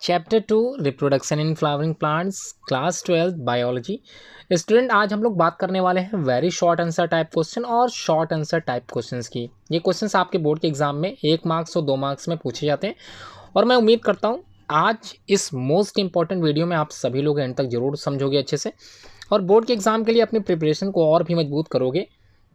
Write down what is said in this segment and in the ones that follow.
Chapter 2 reproduction in flowering plants, class 12 biology. Student, आज हम लोग बात करने वाले हैं very short answer type question और शॉर्ट आंसर टाइप क्वेश्चंस की। ये क्वेश्चंस आपके बोर्ड के एग्जाम में 1 मार्क्स और 2 मार्क्स में पूछे जाते हैं और मैं उम्मीद करता हूँ आज इस मोस्ट इंपॉर्टेंट वीडियो में आप सभी लोग एंड तक जरूर समझोगे अच्छे से और बोर्ड के एग्जाम के लिए अपनी प्रिपरेशन को और भी मजबूत करोगे।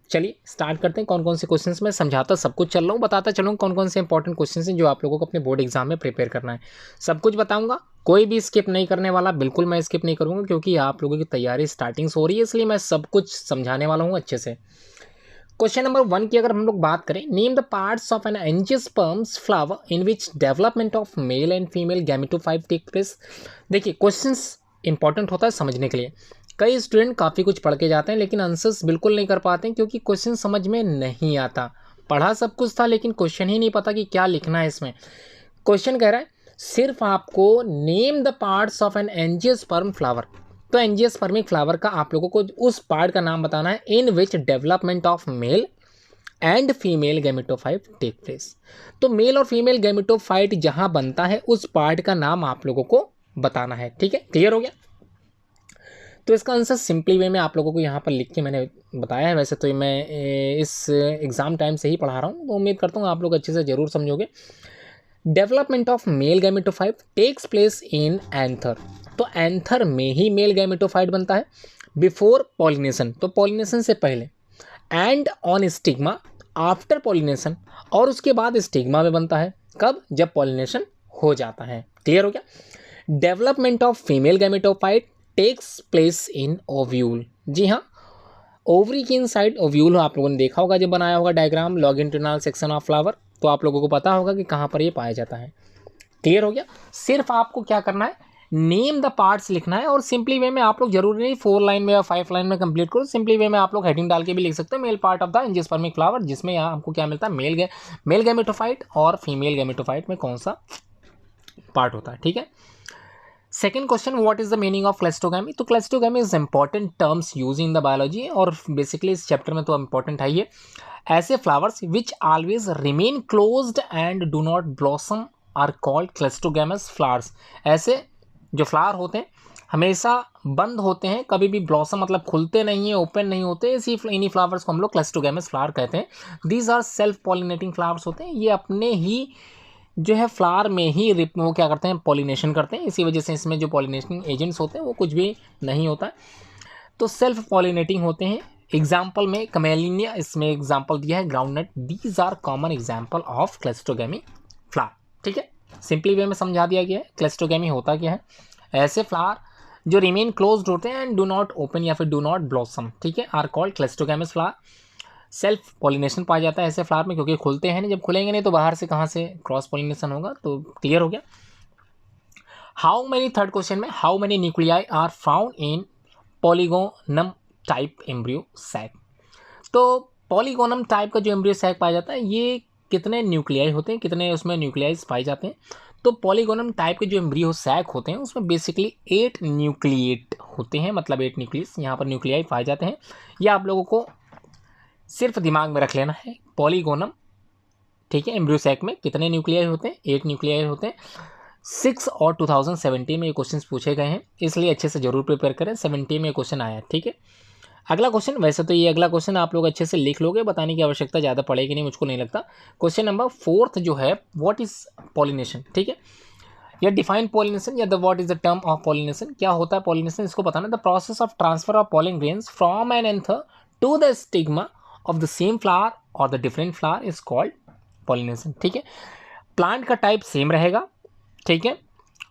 चलिए स्टार्ट करते हैं। कौन कौन से क्वेश्चंस मैं समझाता सब कुछ चल रहा हूँ, बताता चलूँ कौन कौन से इंपॉर्टेंट क्वेश्चंस हैं जो आप लोगों को अपने बोर्ड एग्जाम में प्रिपेयर करना है। सब कुछ बताऊंगा, कोई भी स्किप नहीं करने वाला, बिल्कुल मैं स्किप नहीं करूँगा क्योंकि आप लोगों की तैयारी स्टार्टिंग से हो रही है, इसलिए मैं सब कुछ समझाने वाला हूँ अच्छे से। क्वेश्चन नंबर 1 की अगर हम लोग बात करें, name the parts of an angiosperms flower in which development of male and female gametophyte take place. देखिए क्वेश्चंस इंपॉर्टेंट होता है समझने के लिए। कई स्टूडेंट काफ़ी कुछ पढ़ के जाते हैं लेकिन आंसर्स बिल्कुल नहीं कर पाते हैं क्योंकि क्वेश्चन समझ में नहीं आता। पढ़ा सब कुछ था लेकिन क्वेश्चन ही नहीं पता कि क्या लिखना है इसमें। क्वेश्चन कह रहा है सिर्फ आपको name the parts of an angiosperm flower, तो एंजियोस्पर्मिक फ्लावर का आप लोगों को उस पार्ट का नाम बताना है in which development of male and female gametophyte take place. तो मेल और फीमेल गैमेटोफाइट जहां बनता है उस पार्ट का नाम आप लोगों को बताना है। ठीक है, क्लियर हो गया? तो इसका आंसर सिंपली वे में आप लोगों को यहाँ पर लिख के मैंने बताया है। वैसे तो मैं इस एग्ज़ाम टाइम से ही पढ़ा रहा हूँ, तो उम्मीद करता हूँ आप लोग अच्छे से ज़रूर समझोगे। Development of male gametophyte takes place in anther, तो एंथर में ही मेल गैमेटोफाइट बनता है बिफोर पॉलिनेशन, तो पॉलिनेशन से पहले, and on stigma after pollination, और उसके बाद स्टिग्मा में बनता है कब? जब पॉलिनेशन हो जाता है। क्लियर हो गया? Development of female gametophyte takes place in ovule. जी हाँ, ओवरी की इनसाइड ओव्यूल आप लोगों ने देखा होगा जब बनाया होगा diagram longitudinal section of flower, तो आप लोगों को पता होगा कि कहाँ पर ये पाया जाता है। क्लियर हो गया? सिर्फ आपको क्या करना है, नेम द पार्ट्स लिखना है और सिंपली वे में आप लोग जरूरी नहीं 4 लाइन में या 5 लाइन में कंप्लीट करो, सिंपली वे में आप लोग हेडिंग डाल के भी लिख सकते हो male part of the angiospermic flower, जिसमें यहाँ आपको क्या मिलता है, मेल गैमेटोफाइट और फीमेल गैमेटोफाइट में कौन सा पार्ट होता है। ठीक है। Second question, what is the meaning of cleistogamy. तो cleistogamy is important terms use in the biology और बेसिकली इस चैप्टर में तो इंपॉर्टेंट है ये। ऐसे flowers which always remain closed and do not blossom are called cleistogamous flowers. ऐसे जो फ्लावर होते हैं हमेशा बंद होते हैं, कभी भी ब्लॉसम मतलब खुलते नहीं है, ओपन नहीं होते, इन्हीं फ्लावर्स को हम लोग क्लेस्टोगैमस फ्लावर कहते हैं। These are self pollinating flowers होते हैं, ये अपने ही जो है फ्लावर में ही वो क्या करते हैं, पॉलिनेशन करते हैं। इसी वजह से इसमें जो पॉलिनेशन एजेंट्स होते हैं वो कुछ भी नहीं होता है, तो सेल्फ पॉलिनेटिंग होते हैं। एग्जाम्पल में कमेलिनिया, इसमें एग्जाम्पल दिया है groundnut, these are common example of cleistogamy flower. ठीक है, सिंपली वे में समझा दिया गया है क्लेस्टोगैमी होता क्या है। ऐसे फ्लावर जो रिमेन क्लोज्ड होते हैं एंड डू नॉट ओपन या फिर डू नॉट ब्लॉसम, ठीक है, are called cleistogamous flower. Self pollination पाया जाता है ऐसे फ्लावर में क्योंकि खुलते हैं नहीं, जब खुलेंगे नहीं तो बाहर से कहाँ से क्रॉस पॉलिनेशन होगा। तो क्लियर हो गया? हाउ मेनी, थर्ड क्वेश्चन में, how many nuclei are found in polygonum type embryo sac. तो पॉलीगोनम टाइप का जो एम्ब्रियो सैक पाया जाता है ये कितने न्यूक्लियाई होते हैं, कितने उसमें न्यूक्लियाइज पाए जाते हैं। तो पॉलीगोनम टाइप के जो एम्ब्रियो सैक होते हैं उसमें बेसिकली 8 न्यूक्लिएट होते हैं, मतलब 8 न्यूक्लियस यहाँ पर न्यूक्लियाई पाए जाते हैं। ये आप लोगों को सिर्फ दिमाग में रख लेना है, पॉलीगोनम, ठीक है। एम्ब्रियो सैक में कितने न्यूक्लियाई होते हैं, 8 न्यूक्लियाई होते हैं। 6 और 2017 में ये क्वेश्चन पूछे गए हैं, इसलिए अच्छे से जरूर प्रिपेयर करें। 17 में ये क्वेश्चन आया है। ठीक है, अगला क्वेश्चन, वैसे तो ये अगला क्वेश्चन आप लोग अच्छे से लिख लोगे, बताने की आवश्यकता ज़्यादा पड़ेगी नहीं, मुझको नहीं लगता। क्वेश्चन नंबर 4 जो है, व्हाट इज पॉलिनेशन। ठीक है, या डिफाइन पॉलिनेशन या the what is the term of pollination, क्या होता है पॉलिनेशन, इसको बताना। The process of transfer of pollen grains from an anther to the stigma of the same flower और the different flower is called pollination. ठीक है, plant का type same रहेगा, ठीक है,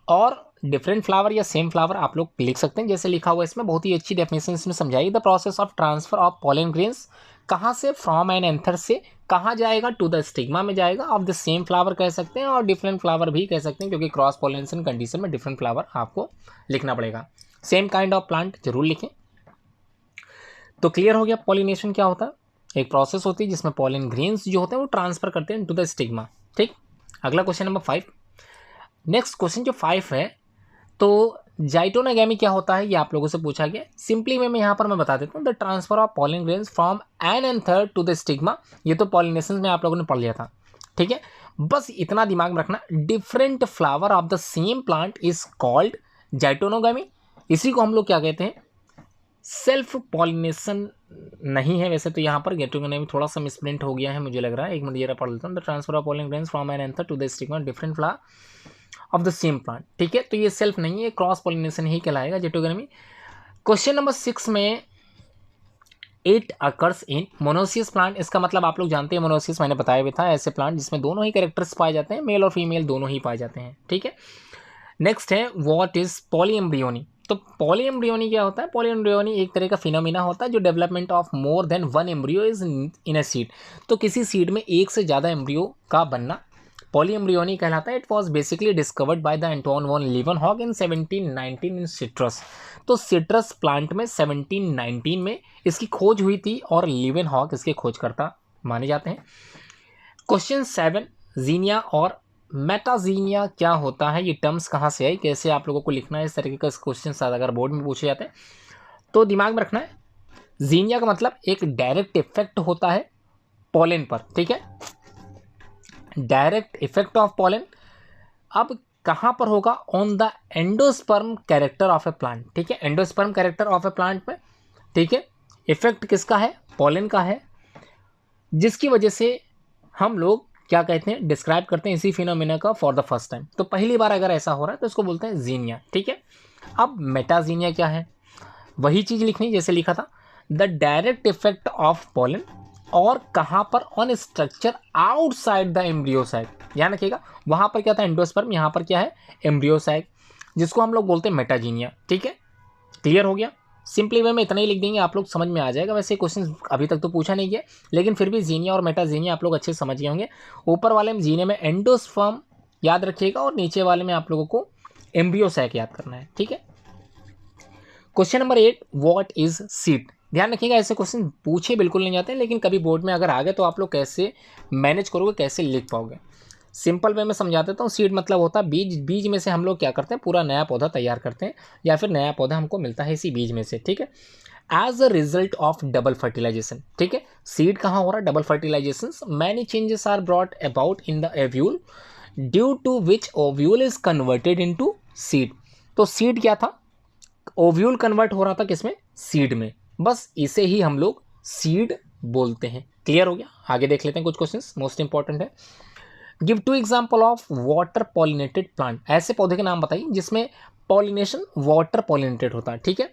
और डिफरेंट फ्लावर या सेम फ्लावर आप लोग लिख सकते हैं जैसे लिखा हुआ है इसमें, बहुत ही अच्छी डेफिनेशन इसमें समझाई। The process of transfer of pollen grains, कहाँ से, फ्रॉम एन एंथर से कहाँ जाएगा, टू द स्टिग्मा में जाएगा, ऑफ द सेम फ्लावर कह सकते हैं और डिफरेंट फ्लावर भी कह सकते हैं क्योंकि क्रॉस पॉलिनेशन कंडीशन में डिफरेंट फ्लावर आपको लिखना पड़ेगा। सेम काइंड ऑफ प्लांट जरूर लिखें। तो क्लियर हो गया पॉलिनेशन क्या होता है। एक प्रोसेस होती है जिसमें पॉलिन ग्रेन्स जो होते हैं वो ट्रांसफर करते हैं टू द स्टिग्मा। ठीक, अगला क्वेश्चन नंबर 5। नेक्स्ट क्वेश्चन जो 5 है, तो जाइटोनोगैमी क्या होता है ये आप लोगों से पूछा गया। सिंपली में यहाँ पर मैं बता देता हूँ, the transfer of pollen grains from an anther to the stigma, ये तो पॉलिनेशन में आप लोगों ने पढ़ लिया था। ठीक है, बस इतना दिमाग में रखना, different flower of the same plant is called geitonogamy. इसी को हम लोग क्या कहते हैं, सेल्फ पॉलिनेशन नहीं है वैसे तो यहाँ पर, जाइटोनोगामी थोड़ा सा मिसप्रिंट हो गया है मुझे लग रहा है, एक मिनट जरा पढ़ लेता हूँ। The transfer of pollen grains from an anther to the stigma different flower of the same plant, ठीक है। तो ये सेल्फ नहीं है, क्रॉस पॉलिनेशन ही कहलाएगा जाइटोनोगामी। क्वेश्चन नंबर 6 में it occurs in monoecious plant, इसका मतलब आप लोग जानते हैं मोनोसियस, मैंने बताया भी था, ऐसे प्लांट जिसमें दोनों ही कैरेक्टर्स पाए जाते हैं, मेल और फीमेल दोनों ही पाए जाते हैं, ठीक है। नेक्स्ट है व्हाट इज पॉलीएम्ब्रियोनी। तो पॉलीएम्ब्रियोनी क्या होता है, पॉलीएम्ब्रियोनी एक तरह का फिनोमिना होता है जो development of more than one embryo is in a seed. तो किसी सीड में एक से ज़्यादा एम्ब्रियो का बनना पॉलीएम्ब्रियोनी कहलाता है। It was basically discovered by the Anton von Leeuwenhoek in 1719 in citrus. तो सिट्रस प्लांट में 1719 में इसकी खोज हुई थी और लीवनहॉग इसके खोजकर्ता माने जाते हैं। क्वेश्चन 7, जीनिया और मेटाजीनिया क्या होता है, ये टर्म्स कहाँ से आई, कैसे आप लोगों को लिखना है, इस तरीके का क्वेश्चन साथ अगर बोर्ड में पूछे जाते हैं तो दिमाग में रखना है। जीनिया का मतलब एक डायरेक्ट इफेक्ट होता है पॉलन पर, ठीक है, डायरेक्ट इफेक्ट ऑफ पॉलन। अब कहाँ पर होगा, on the endosperm character of A plant, ठीक है, endosperm character of A plant में, ठीक है। इफेक्ट किसका है, पॉलन का है, जिसकी वजह से हम लोग क्या कहते हैं, डिस्क्राइब करते हैं इसी फिनोमिना का फॉर द फर्स्ट टाइम। तो पहली बार अगर ऐसा हो रहा है तो इसको बोलते हैं जीनिया, ठीक है। अब मेटाजीनिया क्या है, वही चीज़ लिखनी जैसे लिखा था, the direct effect of pollen, और कहाँ पर, ऑन स्ट्रक्चर आउटसाइड द एम्ब्रियोसाइट। ध्यान रखिएगा, वहाँ पर क्या था एंडोस्पर्म, यहाँ पर क्या है एम्ब्रियोसाइट, जिसको हम लोग बोलते हैं मेटाजीनिया, ठीक है। क्लियर हो गया, सिंपली वे में इतना ही लिख देंगे, आप लोग समझ में आ जाएगा। वैसे क्वेश्चन अभी तक तो पूछा नहीं गया, लेकिन फिर भी जीनिया और मेटाजीनिया आप लोग अच्छे से समझ गए होंगे। ऊपर वाले में जीनिया में एंडोस्पर्म याद रखिएगा और नीचे वाले में आप लोगों को एम्ब्रियोसाइट याद करना है, ठीक है। Question number 8, what is seed. ध्यान रखिएगा, ऐसे क्वेश्चन पूछे बिल्कुल नहीं जाते हैं, लेकिन कभी बोर्ड में अगर आ गए तो आप लोग कैसे मैनेज करोगे, कैसे लिख पाओगे। सिंपल वे में समझा देता हूँ। सीड मतलब होता है बीज, बीज में से हम लोग क्या करते हैं, पूरा नया पौधा तैयार करते हैं, या फिर नया पौधा हमको मिलता है इसी बीज में से, ठीक है, as a result of double fertilization, ठीक है। सीड कहाँ हो रहा है, double fertilization. Many changes are brought about in the ovule due to which ovule is converted into seed. तो सीड क्या था, ओव्यूल कन्वर्ट हो रहा था किसमें, सीड में, बस इसे ही हम लोग सीड बोलते हैं। क्लियर हो गया, आगे देख लेते हैं कुछ क्वेश्चंस, मोस्ट इंपॉर्टेंट है। Give 2 example of water pollinated plant. ऐसे पौधे के नाम बताइए जिसमें पॉलिनेशन वाटर पॉलिनेटेड होता है, ठीक है,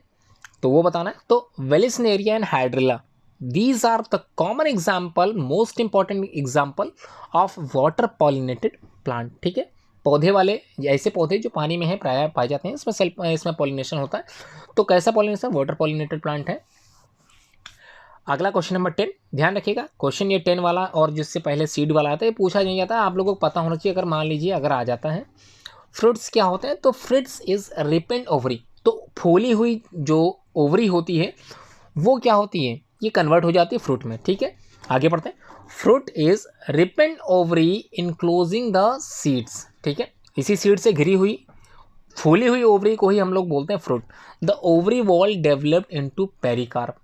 तो वो बताना है। तो Vallisneria and Hydrilla, these are the common example, most important example of water pollinated plant, ठीक है। पौधे वाले ऐसे पौधे जो पानी में है प्राय पाए जाते हैं, इसमें पॉलिनेशन होता है। तो कैसा पॉलिनेशन, वाटर पॉलिनेटेड प्लांट है। अगला क्वेश्चन नंबर 10, ध्यान रखिएगा, क्वेश्चन ये 10 वाला और जिससे पहले सीड वाला आता है, ये पूछा नहीं जाता, आप लोगों को पता होना चाहिए। अगर मान लीजिए अगर आ जाता है, फ्रूट्स क्या होते हैं, तो फ्रूट्स इज रिपेंड ओवरी। तो फूली हुई जो ओवरी होती है वो क्या होती है, ये कन्वर्ट हो जाती है फ्रूट में, ठीक है। आगे पढ़ते हैं, fruit is रिपेंड ovary enclosing the seeds, ठीक है, इसी सीड से घिरी हुई फूली हुई ओवरी को ही हम लोग बोलते हैं fruit. The ovary wall developed into pericarp,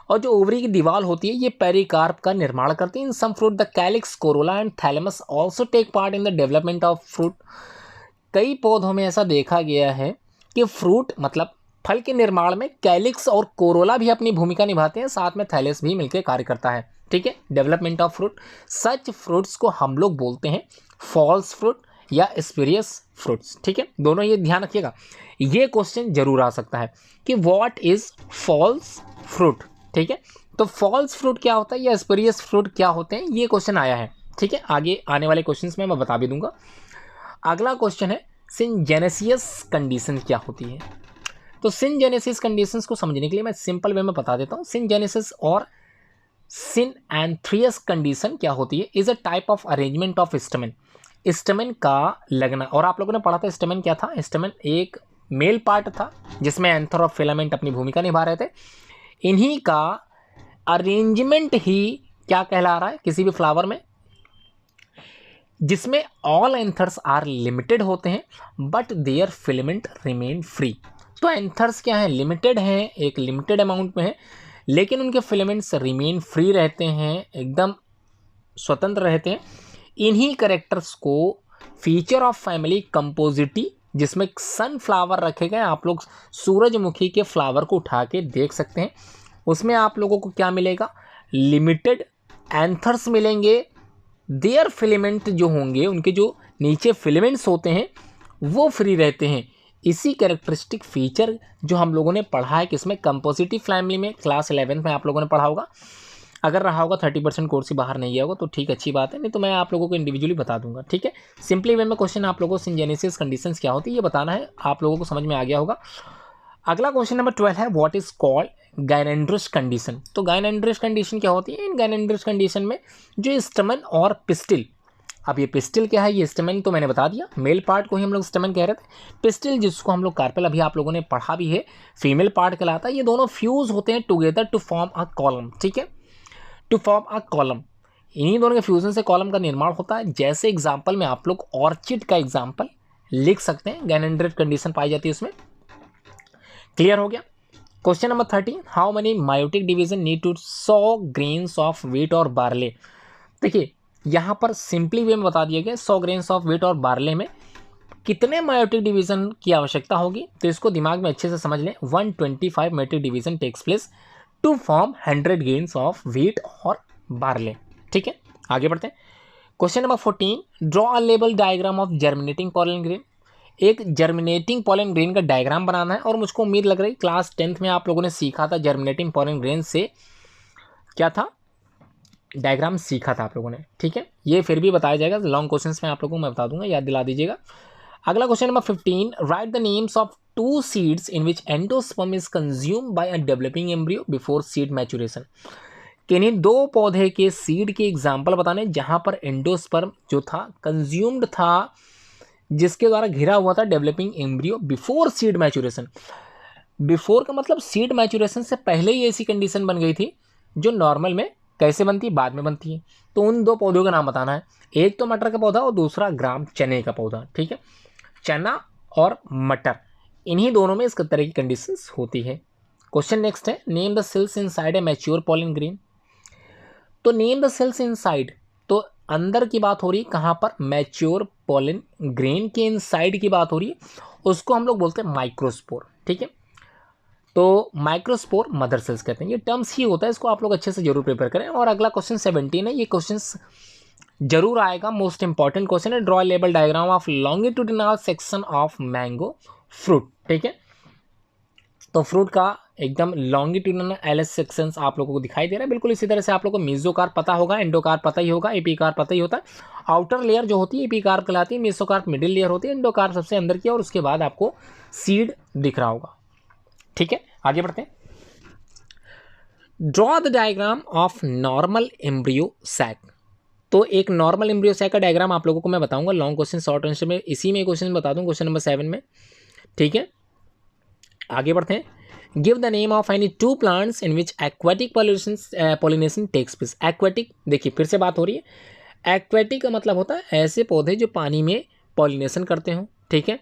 और जो ओवरी की दीवार होती है ये पेरिकार्प का निर्माण करती है। In some fruit the calyx, corolla and thalamus also take part in the development of fruit. कई पौधों में ऐसा देखा गया है कि फ्रूट मतलब फल के निर्माण में कैलिक्स और कोरोला भी अपनी भूमिका निभाते हैं, साथ में थैलेस भी मिलकर कार्य करता है, ठीक है, development of fruit. Such fruits को हम लोग बोलते हैं फॉल्स फ्रूट या स्पिरियस फ्रूट्स, ठीक है, दोनों ये ध्यान रखिएगा। ये क्वेश्चन जरूर आ सकता है कि व्हाट इज फॉल्स फ्रूट, ठीक है। तो फॉल्स फ्रूट क्या होता है या स्पिरियस फ्रूट क्या होते हैं, ये क्वेश्चन आया है, ठीक है। आगे आने वाले क्वेश्चंस में मैं बता भी दूंगा। अगला क्वेश्चन है सिनजेनेसिस कंडीशन क्या होती है। तो सिनजेनेसिस कंडीशंस को समझने के लिए मैं सिंपल वे में बता देता हूँ। सिनजेनेसिस और सिनएंथ्रियस कंडीशन क्या होती है, is a type of arrangement of stamen, stamen का लगना। और आप लोगों ने पढ़ा था स्टेमेन क्या था, स्टेमेन एक मेल पार्ट था जिसमें एंथर और फिलामेंट अपनी भूमिका निभा रहे थे। इन्हीं का अरेंजमेंट ही क्या कहला रहा है किसी भी फ्लावर में, जिसमें ऑल एंथर्स आर लिमिटेड होते हैं but their filament remain free. तो एंथर्स क्या है, लिमिटेड हैं, एक लिमिटेड अमाउंट में है, लेकिन उनके फिलामेंट्स रिमेन फ्री रहते हैं, एकदम स्वतंत्र रहते हैं। इन्हीं कैरेक्टर्स को फीचर ऑफ फैमिली कंपोजिटी, जिसमें सनफ्लावर रखे गए, आप लोग सूरजमुखी के फ्लावर को उठा के देख सकते हैं, उसमें आप लोगों को क्या मिलेगा, लिमिटेड एंथर्स मिलेंगे। देयर फिलामेंट जो होंगे, उनके जो नीचे फिलामेंट्स होते हैं वो फ्री रहते हैं। इसी कैरेक्टरिस्टिक फीचर जो हम लोगों ने पढ़ा है किसमें, कंपोजिटिव फैमिली में, क्लास 11 में आप लोगों ने पढ़ा होगा। अगर रहा होगा 30% कोर्स ही बाहर नहीं गया होगा तो ठीक, अच्छी बात है, नहीं तो मैं आप लोगों को इंडिविजुअली बता दूंगा, ठीक है। सिंपली वे में क्वेश्चन आप लोगों को सिंजेनेसिस कंडीशंस क्या होती है ये बताना है, आप लोगों को समझ में आ गया होगा। अगला क्वेश्चन नंबर 12 है, व्हाट इज कॉल्ड गायनेंड्रिश कंडीशन। तो गायनेंड्रिश कंडीशन क्या होती है, इन गायनेंड्रिश कंडीशन में जो स्टमन और पिस्टिल, अब ये पिस्टिल क्या है, ये स्टमन तो मैंने बता दिया, मेल पार्ट को ही हम लोग स्टमन कह रहे थे। पिस्टिल जिसको हम लोग कार्पेल अभी आप लोगों ने पढ़ा भी है, फीमेल पार्ट कहलाता है। ये दोनों फ्यूज होते हैं together to form a column, ठीक है, टू फॉर्म अ कॉलम। इन्हीं दोनों के फ्यूजन से कॉलम का निर्माण होता है। जैसे एग्जाम्पल में आप लोग ऑर्चिड का एग्जाम्पल लिख सकते हैं, गायनेंड्रिश कंडीशन पाई जाती है उसमें। क्लियर हो गया। Question number 13, how many meiotic division need to 100 grains of wheat और बार्ले। देखिए यहाँ पर सिंपली वे में बता दिया गया 100 ग्रेन्स ऑफ व्हीट और बार्ले में कितने मायोटिक डिवीजन की आवश्यकता होगी, तो इसको दिमाग में अच्छे से समझ लें। 125 meiotic division takes place to form 100 grains of wheat और बार्ले, ठीक है। आगे बढ़ते हैं। Question number 14, draw a label diagram of germinating pollen grain. एक जर्मिनेटिंग पॉलन ग्रेन का डायग्राम बनाना है, और मुझको उम्मीद लग रही क्लास 10th में आप लोगों ने सीखा था जर्मिनेटिंग पॉलन ग्रेन से क्या था, डायग्राम सीखा था आप लोगों ने, ठीक है। ये फिर भी बताया जाएगा लॉन्ग क्वेश्चंस में, आप लोगों को मैं बता दूंगा, याद दिला दीजिएगा। अगला question number 15, right the names of 2 seeds in which endosperm is consumed by a developing embryo before seed maturation. किन्हीं 2 पौधे के सीड के एग्जाम्पल बताने जहां पर एंडोस्पर्म जो था कंज्यूम्ड था, जिसके द्वारा घिरा हुआ था developing embryo before seed maturation. Before का मतलब सीड मैचुरेशन से पहले ही ऐसी कंडीशन बन गई थी, जो नॉर्मल में कैसे बनती है, बाद में बनती है। तो उन 2 पौधों का नाम बताना है, एक तो मटर का पौधा और दूसरा ग्राम चने का पौधा, ठीक है। चना और मटर, इन्हीं दोनों में इस तरह की कंडीशंस होती है। क्वेश्चन नेक्स्ट है, name the cells inside a mature pollen grain. तो नेम द सेल्स इनसाइड, तो अंदर की बात हो रही है, कहाँ पर, मैच्योर पॉलन ग्रेन के इनसाइड की बात हो रही है, उसको हम लोग बोलते हैं माइक्रोस्पोर, ठीक है। तो माइक्रोस्पोर मदर सेल्स कहते हैं, ये टर्म्स ही होता है, इसको आप लोग अच्छे से जरूर प्रिपेयर करें। और अगला क्वेश्चन 17 है, ये क्वेश्चन जरूर आएगा, मोस्ट इंपॉर्टेंट क्वेश्चन है, draw label diagram of longitudinal section of mango fruit, ठीक है। तो फ्रूट का एकदम लॉन्गिट्यूडिनल एलएस सेक्शंस आप लोगों को दिखाई दे रहा है। बिल्कुल इसी तरह से आप लोगों को मेसोकार्प पता होगा, एंडोकार्प पता ही होगा, एपिकार्प पता ही होता है। आउटर लेयर जो होती है एपिकार्प कहलाती है, मेसोकार्प मिडिल लेयर होती है, एंडोकार्प सबसे अंदर की, और उसके बाद आपको सीड दिख रहा होगा, ठीक है। आगे बढ़ते हैं। Draw the diagram of normal embryo sac. तो एक नॉर्मल एम्ब्रियो सैक का डायग्राम आप लोगों को मैं बताऊंगा, लॉन्ग क्वेश्चन शॉर्ट आंसर में इसी में क्वेश्चन बता दूं, क्वेश्चन नंबर 7 में, ठीक है। आगे बढ़ते हैं। Give the name of any 2 plants in which aquatic pollination takes place. Aquatic, देखिए फिर से बात हो रही है, एक्वेटिक का मतलब होता है ऐसे पौधे जो पानी में पॉलिनेशन करते हो, ठीक है।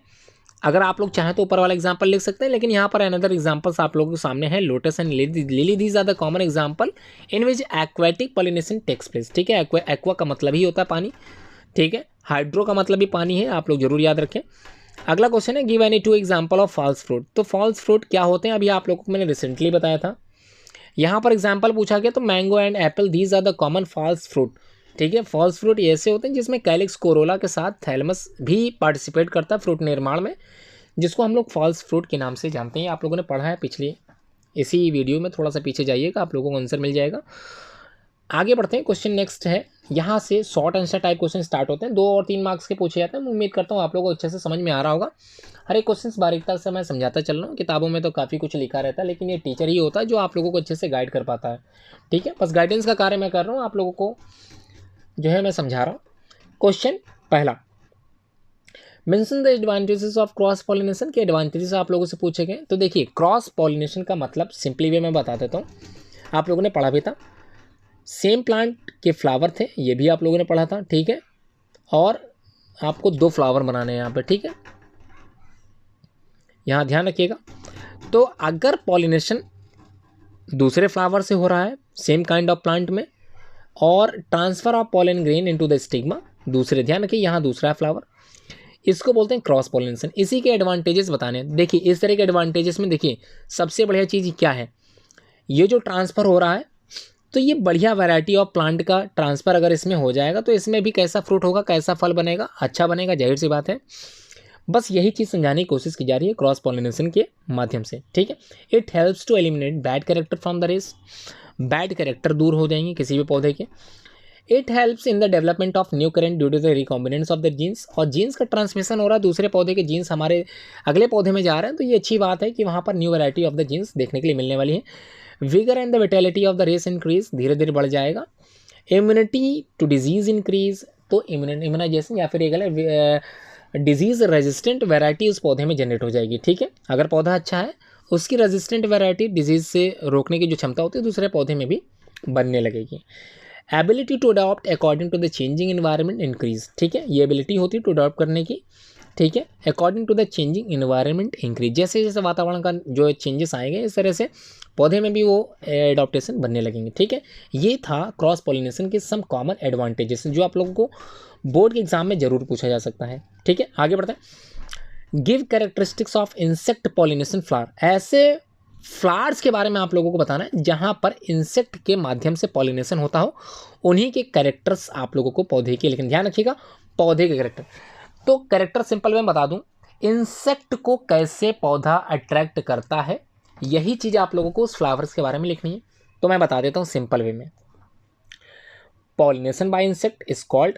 अगर आप लोग चाहें तो ऊपर वाला एग्जांपल लिख सकते हैं, लेकिन यहाँ पर अनदर एग्जांपल्स आप लोगों के सामने है, lotus and lily, these are the common example in which aquatic pollination takes place, ठीक है। एक्वा का मतलब ही होता है पानी, ठीक है। हाइड्रो का मतलब भी पानी है, आप लोग जरूर याद रखें। अगला क्वेश्चन है, give any 2 example of false fruit. तो फॉल्स फ्रूट क्या होते हैं, अभी आप लोगों को मैंने रिसेंटली बताया था। यहाँ पर एग्जाम्पल पूछा गया, तो mango and apple, these are the common false fruit, ठीक है। फॉल्स फ्रूट ऐसे होते हैं जिसमें कैलिक्स कोरोला के साथ थैलमस भी पार्टिसिपेट करता है फ्रूट निर्माण में, जिसको हम लोग फॉल्स फ्रूट के नाम से जानते हैं। आप लोगों ने पढ़ा है पिछली इसी वीडियो में, थोड़ा सा पीछे जाइएगा, आप लोगों को आंसर मिल जाएगा। आगे बढ़ते हैं। क्वेश्चन नेक्स्ट है, यहाँ से short answer type question start होते हैं, 2 और 3 मार्क्स के पूछे जाते हैं। मैं उम्मीद करता हूँ आप लोगों को अच्छे से समझ में आ रहा होगा। हर एक क्वेश्चन बारीकता से मैं समझाता चल रहा हूँ, किताबों में तो काफ़ी कुछ लिखा रहता है, लेकिन ये टीचर ही होता है जो आप लोगों को अच्छे से गाइड कर पाता है, ठीक है। बस गाइडेंस का कार्य मैं कर रहा हूँ, आप लोगों को जो है मैं समझा रहा हूँ। क्वेश्चन पहला, mention the advantages of cross pollination के एडवांटेजेस आप लोगों से पूछे गए। तो देखिए क्रॉस पॉलिनेशन का मतलब सिंपली वे मैं बता देता हूँ, आप लोगों ने पढ़ा भी था, सेम प्लांट के फ्लावर थे, ये भी आप लोगों ने पढ़ा था, ठीक है। और आपको 2 फ्लावर बनाने हैं यहाँ पे, ठीक है, यहाँ ध्यान रखिएगा। तो अगर पॉलिनेशन दूसरे फ्लावर से हो रहा है सेम काइंड ऑफ प्लांट में, और transfer of pollen grain into the stigma, दूसरे, ध्यान रखिए यहाँ दूसरा है फ्लावर, इसको बोलते हैं क्रॉस पॉलिनेशन। इसी के एडवांटेजेस बताने, देखिए इस तरह के एडवांटेजेस में देखिए सबसे बढ़िया चीज़ क्या है, ये जो ट्रांसफ़र हो रहा है, तो ये बढ़िया वैरायटी ऑफ प्लांट का ट्रांसफ़र अगर इसमें हो जाएगा तो इसमें भी कैसा फ्रूट होगा, कैसा फल बनेगा, अच्छा बनेगा, जाहिर सी बात है। बस यही चीज़ समझाने की कोशिश की जा रही है क्रॉस पॉलिनेशन के माध्यम से, ठीक है। It helps to eliminate bad character from the race, bad character दूर हो जाएंगे किसी भी पौधे के। It helps in the development of new current due to the recombinance of the genes, और जीन्स का ट्रांसमिशन हो रहा है, दूसरे पौधे के जीन्स हमारे अगले पौधे में जा रहे हैं, तो ये अच्छी बात है कि वहाँ पर new variety of the genes देखने के लिए मिलने वाली है। Vigour and the vitality of the race increase, धीरे धीरे बढ़ जाएगा। इम्यूनिटी टू डिजीज इंक्रीज, तो इम्यूनाइजेशन या फिर एक डिजीज रेजिस्टेंट वैरायटी उस पौधे में जनरेट हो जाएगी, ठीक है। अगर पौधा अच्छा है उसकी रेजिस्टेंट वैरायटी डिजीज से रोकने की जो क्षमता होती है दूसरे पौधे में भी बनने लगेगी। Ability to adopt according to the changing environment increase, ठीक है, ये एबिलिटी होती है टू अडॉप्ट करने की, ठीक है, according to the changing environment increase, जैसे जैसे वातावरण का जो चेंजेस आएंगे इस तरह से पौधे में भी वो एडॉप्टेशन बनने लगेंगे, ठीक है। ये था क्रॉस पॉलिनेशन के सम कॉमन एडवांटेजेस जो आप लोगों को बोर्ड के एग्जाम में जरूर पूछा जा सकता है, ठीक है। आगे बढ़ते हैं। Give characteristics of insect pollination flower, ऐसे फ्लावर्स के बारे में आप लोगों को बताना है जहां पर इंसेक्ट के माध्यम से पॉलिनेशन होता हो, उन्हीं के कैरेक्टर्स आप लोगों को पौधे के, लेकिन ध्यान रखिएगा पौधे के कैरेक्टर। तो कैरेक्टर सिंपल में बता दूं, इंसेक्ट को कैसे पौधा अट्रैक्ट करता है, यही चीज़ आप लोगों को उस फ्लावर्स के बारे में लिखनी है। तो मैं बता देता हूँ सिंपल वे में। Pollination by insect is called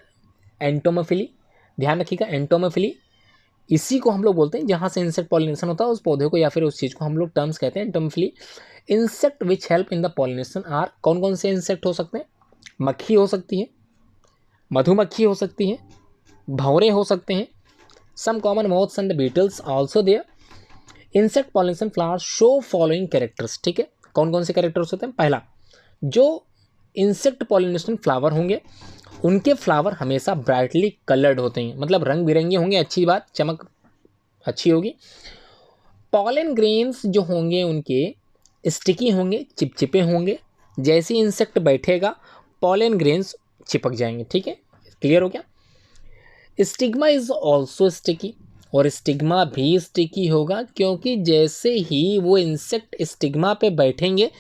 entomophily, ध्यान रखिएगा एंटोमोफिली, इसी को हम लोग बोलते हैं जहाँ से इंसेक्ट पॉलिनेशन होता है उस पौधे को या फिर उस चीज़ को हम लोग टर्म्स कहते हैं entomophily. Insect which help in the pollination are, कौन कौन से इंसेक्ट हो सकते हैं, मक्खी हो सकती है, मधुमक्खी हो सकती है, भंवरे हो सकते हैं, some common moths and the beetles also there. Insect pollination flower show following characters, ठीक है, कौन कौन से कैरेक्टर्स होते हैं। पहला, जो इंसेक्ट पॉलिनेशन फ्लावर होंगे उनके फ्लावर हमेशा ब्राइटली कलर्ड होते हैं, मतलब रंग बिरंगे होंगे, अच्छी बात, चमक अच्छी होगी। पॉलन ग्रेन्स जो होंगे उनके स्टिकी होंगे, चिपचिपे होंगे, जैसे इंसेक्ट बैठेगा पॉलन ग्रेन्स चिपक जाएंगे, ठीक है, क्लियर हो गया। स्टिग्मा इज ऑल्सो स्टिकी, और स्टिग्मा भी स्टिकी होगा क्योंकि जैसे ही वो इंसेक्ट स्टिग्मा पे बैठेंगे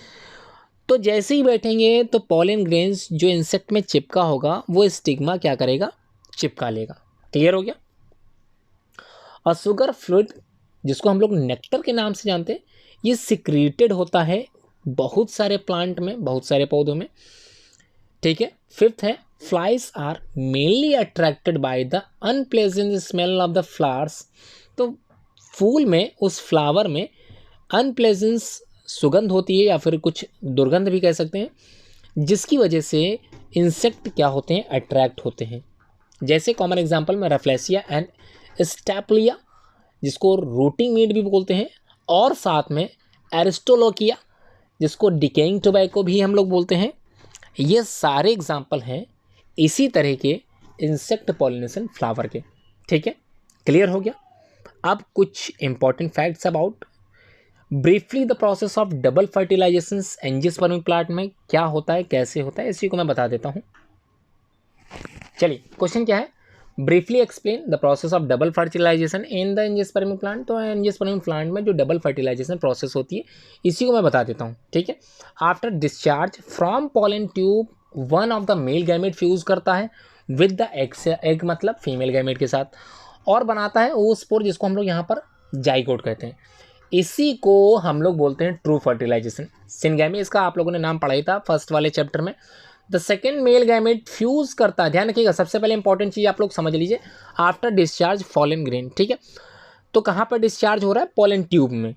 तो जैसे ही बैठेंगे तो पॉलन ग्रेन्स जो इंसेक्ट में चिपका होगा वो स्टिग्मा क्या करेगा, चिपका लेगा, क्लियर हो गया। और शुगर फ्लूइड जिसको हम लोग नेक्टर के नाम से जानते हैं, ये सिक्रीटेड होता है बहुत सारे प्लांट में, बहुत सारे पौधों में, ठीक है। फिफ्थ है, flies are mainly attracted by the unpleasant smell of the flowers, तो फूल में, उस फ्लावर में अनप्लेजेंट सुगंध होती है या फिर कुछ दुर्गंध भी कह सकते हैं, जिसकी वजह से इंसेक्ट क्या होते हैं, अट्रैक्ट होते हैं। जैसे कॉमन एग्जांपल में रेफ्लेसिया एंड स्टेपलिया जिसको रूटिंग मीट भी बोलते हैं, और साथ में एरिस्टोलोकिया जिसको डिकेइंग टोबैको भी हम लोग बोलते हैं। ये सारे एग्जाम्पल हैं इसी तरह के इंसेक्ट पॉलिनेशन फ्लावर के, ठीक है, क्लियर हो गया। अब कुछ important facts about briefly the process of double fertilization angiospermic plant में क्या होता है, कैसे होता है, इसी को मैं बता देता हूँ। चलिए क्वेश्चन क्या है, briefly explain the process of double fertilization in the angiospermic plant. तो एंजियोस्पर्मिक प्लांट में जो डबल फर्टिलाइजेशन प्रोसेस होती है इसी को मैं बता देता हूँ, ठीक है। After discharge from pollen tube one of the male gamete fuse करता है विद द एग मतलब फीमेल गैमेट के साथ, और बनाता है वो स्पोर जिसको हम लोग यहाँ पर जाइगोट कहते हैं। इसी को हम लोग बोलते हैं ट्रू फर्टिलाइजेशन। सिनगैमी इसका आप लोगों ने नाम पढ़ा ही था फर्स्ट वाले चैप्टर में। The second male gamete fuse करता है, ध्यान रखिएगा सबसे पहले इंपॉर्टेंट चीज़ आप लोग समझ लीजिए, आफ्टर डिस्चार्ज पॉलन ग्रेन, ठीक है। तो कहाँ पर डिस्चार्ज हो रहा है, पॉलन ट्यूब में।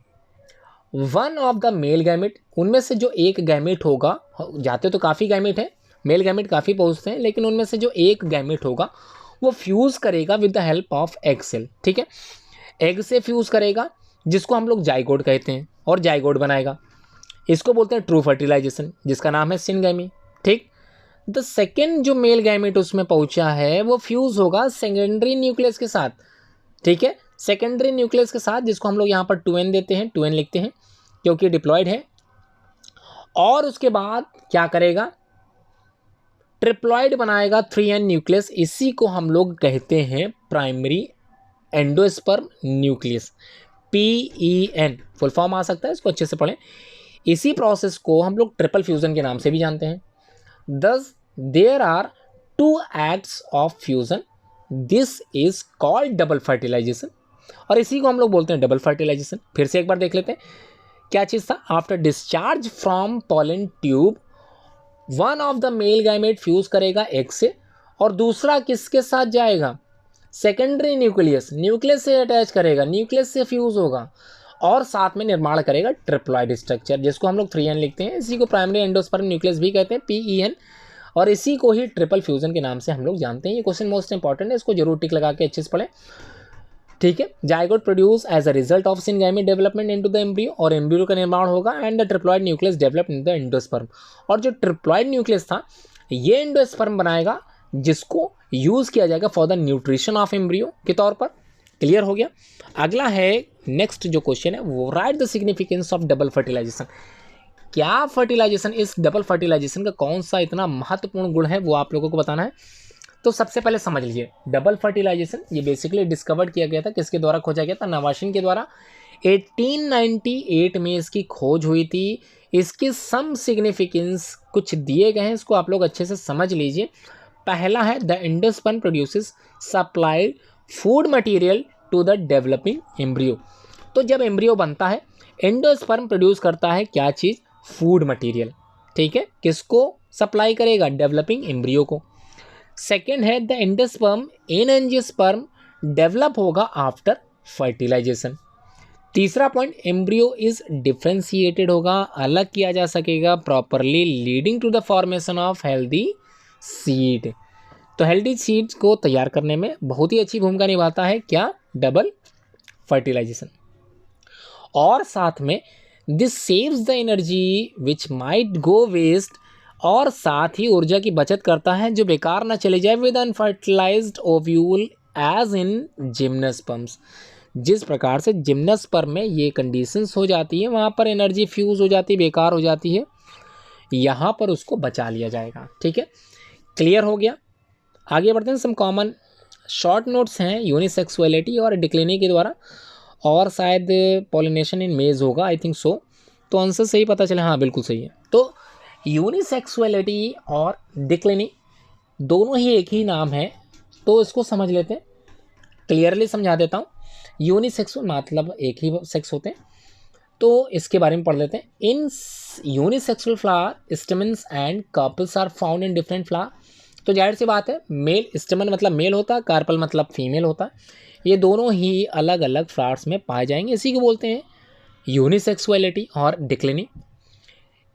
One of the male gamete, उनमें से जो एक गैमेट होगा, जाते तो काफ़ी गैमेट हैं, मेल गैमेट काफ़ी पहुँचते हैं, लेकिन उनमें से जो एक गैमेट होगा वो फ्यूज़ करेगा with the help of egg cell, ठीक है। एग से फ्यूज़ करेगा जिसको हम लोग जाइगोट कहते हैं, और जाइगोट बनाएगा, इसको बोलते हैं ट्रू फर्टिलाइजेशन, जिसका नाम है सिनगैमी, ठीक। द सेकेंड जो मेल गैमेट उसमें पहुंचा है वो फ्यूज होगा सेकेंडरी न्यूक्लियस के साथ, ठीक है, सेकेंडरी न्यूक्लियस के साथ, जिसको हम लोग यहाँ पर 2n देते हैं, 2n लिखते हैं क्योंकि डिप्लॉयड है। और उसके बाद क्या करेगा, ट्रिप्लॉइड बनाएगा 3n न्यूक्लियस, इसी को हम लोग कहते हैं primary endosperm nucleus, PEN full form आ सकता है, इसको अच्छे से पढ़ें। इसी प्रोसेस को हम लोग ट्रिपल फ्यूजन के नाम से भी जानते हैं। Thus there are 2 acts of fusion, this is called double fertilization, और इसी को हम लोग बोलते हैं डबल फर्टिलाइजेशन। फिर से एक बार देख लेते हैं क्या चीज़ था। After discharge from pollen tube, one of the male gamete fuse करेगा एग से, और दूसरा किसके साथ जाएगा, सेकेंडरी न्यूक्लियस, न्यूक्लियस से अटैच करेगा, न्यूक्लियस से फ्यूज होगा और साथ में निर्माण करेगा ट्रिप्लॉइड स्ट्रक्चर, जिसको हम लोग 3n लिखते हैं। इसी को प्राइमरी एंडोस्पर्म न्यूक्लियस भी कहते हैं, PEN, और इसी को ही ट्रिपल फ्यूजन के नाम से हम लोग जानते हैं। ये क्वेश्चन मोस्ट इंपॉर्टेंट है, इसको जरूर टिक लगा के अच्छे से पढ़ें, ठीक है। Zygote produce as a result of syngamy development into the embryo, और एम्ब्रियो का निर्माण होगा, and the triploid nucleus develop in the endosperm, और जो ट्रिप्लॉइड न्यूक्लियस था ये एंडोस्पर्म बनाएगा, जिसको यूज किया जाएगा for the nutrition of embryo के तौर पर। क्लियर हो गया। अगला है नेक्स्ट जो क्वेश्चन है वो, write the significance of double fertilization. क्या फर्टिलाइजेशन, इस डबल फर्टिलाइजेशन का कौन सा इतना महत्वपूर्ण गुण है वो आप लोगों को बताना है। तो सबसे पहले समझ लीजिए, डबल फर्टिलाइजेशन ये बेसिकली डिस्कवर्ड किया गया था, किसके द्वारा खोजा गया था, नवाशिन के द्वारा। 1898 में इसकी खोज हुई थी। इसके सम सिग्निफिकेंस कुछ दिए गए हैं, इसको आप लोग अच्छे से समझ लीजिए। पहला है, the endosperm produces supplied food material to the developing embryo. तो जब एम्ब्रियो बनता है, एंडोस्पर्म प्रोड्यूस करता है क्या चीज़, फूड मटेरियल, ठीक है। किसको सप्लाई करेगा, डेवलपिंग एम्ब्रियो को। सेकेंड है, the endosperm in angiosperm develop होगा आफ्टर फर्टिलाइजेशन। तीसरा पॉइंट, एम्ब्रियो इज डिफ्रेंशिएटेड होगा, अलग किया जा सकेगा properly, leading to the formation of healthy seed. तो हेल्दी सीड्स को तैयार करने में बहुत ही अच्छी भूमिका निभाता है क्या, डबल फर्टिलाइजेशन। और साथ में this saves the energy which might go waste, और साथ ही ऊर्जा की बचत करता है जो बेकार ना चले जाए, with unfertilized ovule as in gymnosperms. जिस प्रकार से जिम्नोस्पर्म में ये कंडीशंस हो जाती है, वहाँ पर एनर्जी फ्यूज हो जाती है, बेकार हो जाती है, यहाँ पर उसको बचा लिया जाएगा, ठीक है। क्लियर हो गया। आगे बढ़ते हैं। सम कॉमन शॉर्ट नोट्स हैं यूनिसेक्सुअलिटी और डिक्लिनी के द्वारा, और शायद पॉलिनेशन इन मेज होगा, आई थिंक सो। तो आंसर सही पता चले, हाँ बिल्कुल सही है। तो यूनिसेक्सुअलिटी और डिक्लिनी दोनों ही एक ही नाम है, तो इसको समझ लेते हैं, क्लियरली समझा देता हूँ। यूनिसेक्सुअल मतलब एक ही सेक्स होते हैं, तो इसके बारे में पढ़ लेते हैं। In unisexual flower stamens and carpels are found in different flower. तो जाहिर सी बात है, मेल स्टेमन मतलब मेल होता है, कार्पल मतलब फीमेल होता है, ये दोनों ही अलग अलग फ्लावर्स में पाए जाएंगे, इसी को बोलते हैं यूनिसेक्सुअलिटी और dicliny.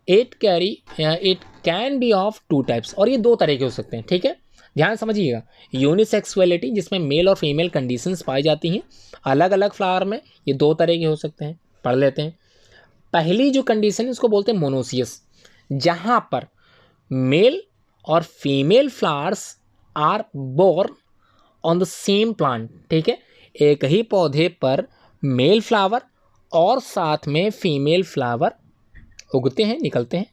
It can be of 2 types, और ये 2 तरह के हो सकते हैं, ठीक है, ध्यान समझिएगा। यूनिसेक्सुअलिटी जिसमें मेल और फीमेल कंडीशंस पाई जाती हैं अलग अलग फ्लावर में, ये 2 तरह के हो सकते हैं, पढ़ लेते हैं। पहली जो कंडीशन इसको बोलते हैं मोनोसियस, जहाँ पर मेल और female flowers are borne on the same plant, ठीक है, एक ही पौधे पर मेल फ्लावर और साथ में फीमेल फ्लावर उगते हैं, निकलते हैं।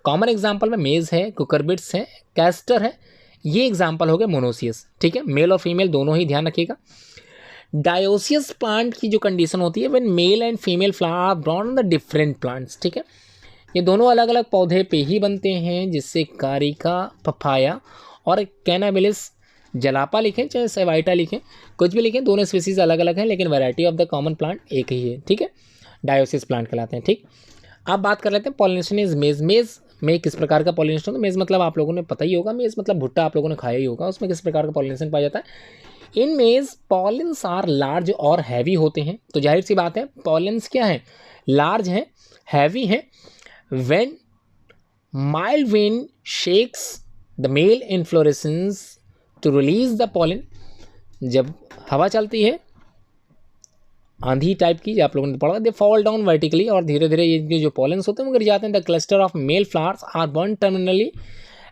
कॉमन एग्जांपल में मेज है, कुकरबिट्स है, कैस्टर है, ये एग्जांपल हो गए मोनोसियस, ठीक है। मेल और फीमेल दोनों ही ध्यान रखिएगा। डायोसियस प्लांट की जो कंडीशन होती है, when male and female flower are born on the different plants, ठीक है, ये दोनों अलग अलग पौधे पे ही बनते हैं, जिससे कारिका, पपाया और कैनाबिलिस, जलापा लिखें चाहे सेवाइटा लिखें, कुछ भी लिखें, दोनों स्पीसीज अलग अलग हैं, लेकिन variety of the common plant एक ही है, ठीक है, डायोसियस प्लांट कहलाते हैं, ठीक। अब बात कर लेते हैं पॉलिनेशन इज मेज। मेज में किस प्रकार का पॉलिनेशन होता है, मेज मतलब आप लोगों ने पता ही होगा, मेज मतलब भुट्टा आप लोगों ने खाया ही होगा, उसमें किस प्रकार का पॉलिनेशन पाया जाता है। इन मेज पॉलिन्स आर लार्ज और हैवी होते हैं, तो जाहिर सी बात है पॉलिन्स क्या है, लार्ज हैं, हैवी हैं। When mild wind shakes the male inflorescence to release the pollen, जब हवा चलती है आंधी टाइप की, आप लोगों ने पढ़ा, दे फॉल डाउन वर्टिकली, और धीरे धीरे ये जो पॉलेंस होते हैं वो गिर जाते हैं। The cluster of male flowers are borne terminally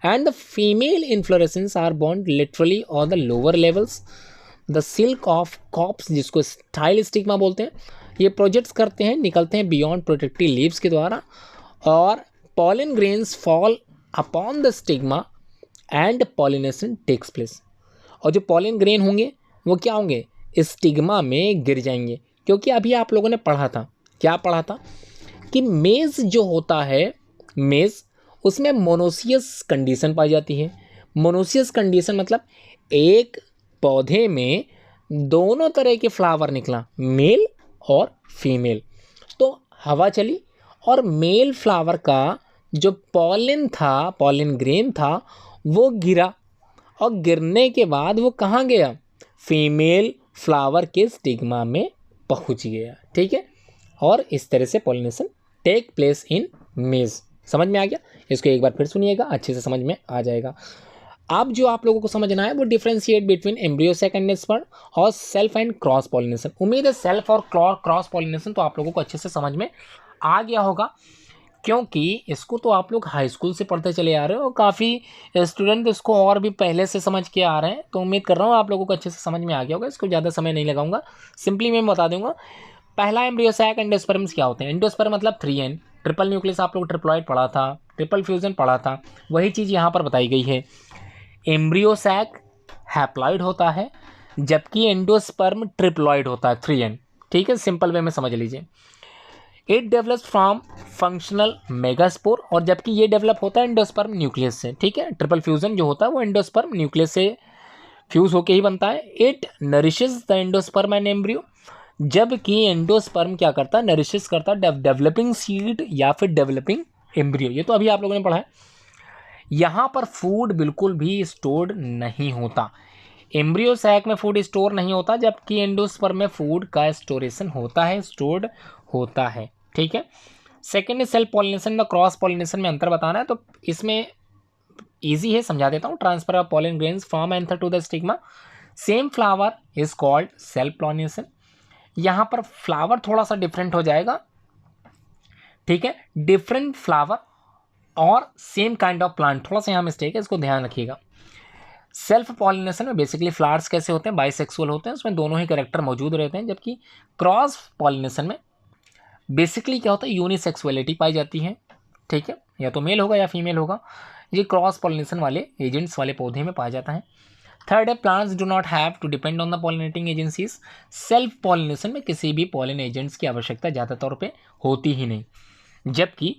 and the female inflorescence are borne literally और the lower levels. The silk of cobs, जिसको स्टाइल स्टिग्मा बोलते हैं, ये प्रोजेक्ट्स करते हैं, निकलते हैं बियॉन्ड प्रोटेक्टिव लीव्स के द्वारा, और pollen grains fall upon the stigma and pollination takes place. और जो पॉलिन ग्रेन होंगे वो क्या होंगे, स्टिग्मा में गिर जाएंगे। क्योंकि अभी आप लोगों ने पढ़ा था, क्या पढ़ा था कि मेज जो होता है, मेज उसमें मोनोसियस कंडीशन पाई जाती है। मोनोसियस कंडीशन मतलब एक पौधे में दोनों तरह के फ्लावर निकला, मेल और फीमेल। तो हवा चली और मेल फ्लावर का जो पॉलिन था, पॉलिन ग्रेन था, वो गिरा और गिरने के बाद वो कहाँ गया, फीमेल फ्लावर के स्टिग्मा में पहुंच गया। ठीक है, और इस तरह से पॉलिनेशन टेक प्लेस इन मेज। समझ में आ गया? इसको एक बार फिर सुनिएगा, अच्छे से समझ में आ जाएगा। अब जो आप लोगों को समझना है वो differentiate between embryo sac and sperm और सेल्फ एंड क्रॉस पॉलिनेशन। उम्मीद है सेल्फ और क्रॉस पॉलिनेशन तो आप लोगों को अच्छे से समझ में आ गया होगा, क्योंकि इसको तो आप लोग हाई स्कूल से पढ़ते चले आ रहे हो और काफ़ी स्टूडेंट इसको और भी पहले से समझ के आ रहे हैं। तो उम्मीद कर रहा हूँ आप लोगों को अच्छे से समझ में आ गया होगा। इसको ज़्यादा समय नहीं लगाऊंगा, सिंपली मैं बता दूंगा। पहला एम्ब्रियो सैक एंडोस्पर्म्स क्या होते हैं। एंडोस्पर्म मतलब 3N, ट्रिपल न्यूक्लियस आप लोग ट्रिप्लॉइड पढ़ा था, ट्रिपल फ्यूजन पढ़ा था, वही चीज़ यहाँ पर बताई गई है। एम्ब्रियो सैक हैप्लॉइड होता है, जबकि एंडोस्पर्म ट्रिप्लॉइड होता है, 3N। ठीक है, सिंपल वे में समझ लीजिए। It develops from functional megaspore, और जबकि ये डेवलप होता है एंडोस्पर्म न्यूक्लियस से। ठीक है, ट्रिपल फ्यूजन जो होता है वो एंडोस्पर्म न्यूक्लियस से फ्यूज होकर ही बनता है। It nourishes the endosperm and embryo, जबकि एंडोस्पर्म क्या करता है, नरिशेस करता है डेवलपिंग सीड या फिर डेवलपिंग एम्ब्रियो। ये तो अभी आप लोगों ने पढ़ा है। यहाँ पर फूड बिल्कुल भी स्टोर्ड नहीं होता। एम्ब्रियो सैक में फूड स्टोर नहीं होता, जबकि एंडोस्पर्म में फूड का स्टोरेशन होता है, स्टोर्ड होता है। ठीक है, सेकेंड सेल्फ पॉलिनेशन व क्रॉस पॉलिनेशन में अंतर बताना है, तो इसमें इजी है, समझा देता हूँ। Transfer of pollen grains from anther to the stigma, same flower is called self pollination. यहाँ पर फ्लावर थोड़ा सा डिफरेंट हो जाएगा। ठीक है, डिफरेंट फ्लावर और सेम काइंड ऑफ प्लांट, थोड़ा सा यहाँ मिस्टेक है, इसको ध्यान रखिएगा। सेल्फ पॉलिनेशन में बेसिकली फ्लावर्स कैसे होते हैं, बाइसेक्सुअल होते हैं, उसमें दोनों ही कैरेक्टर मौजूद रहते हैं। जबकि क्रॉस पॉलिनेशन में बेसिकली क्या होता है, यूनिसेक्सुअलिटी पाई जाती है। ठीक है, या तो मेल होगा या फीमेल होगा। ये क्रॉस पॉलिनेशन वाले एजेंट्स वाले पौधे में पाया जाता है। थर्ड है, plants do not have to depend on the pollinating agencies. Self pollination में किसी भी पॉलिन एजेंट्स की आवश्यकता ज़्यादा तौर पे होती ही नहीं, जबकि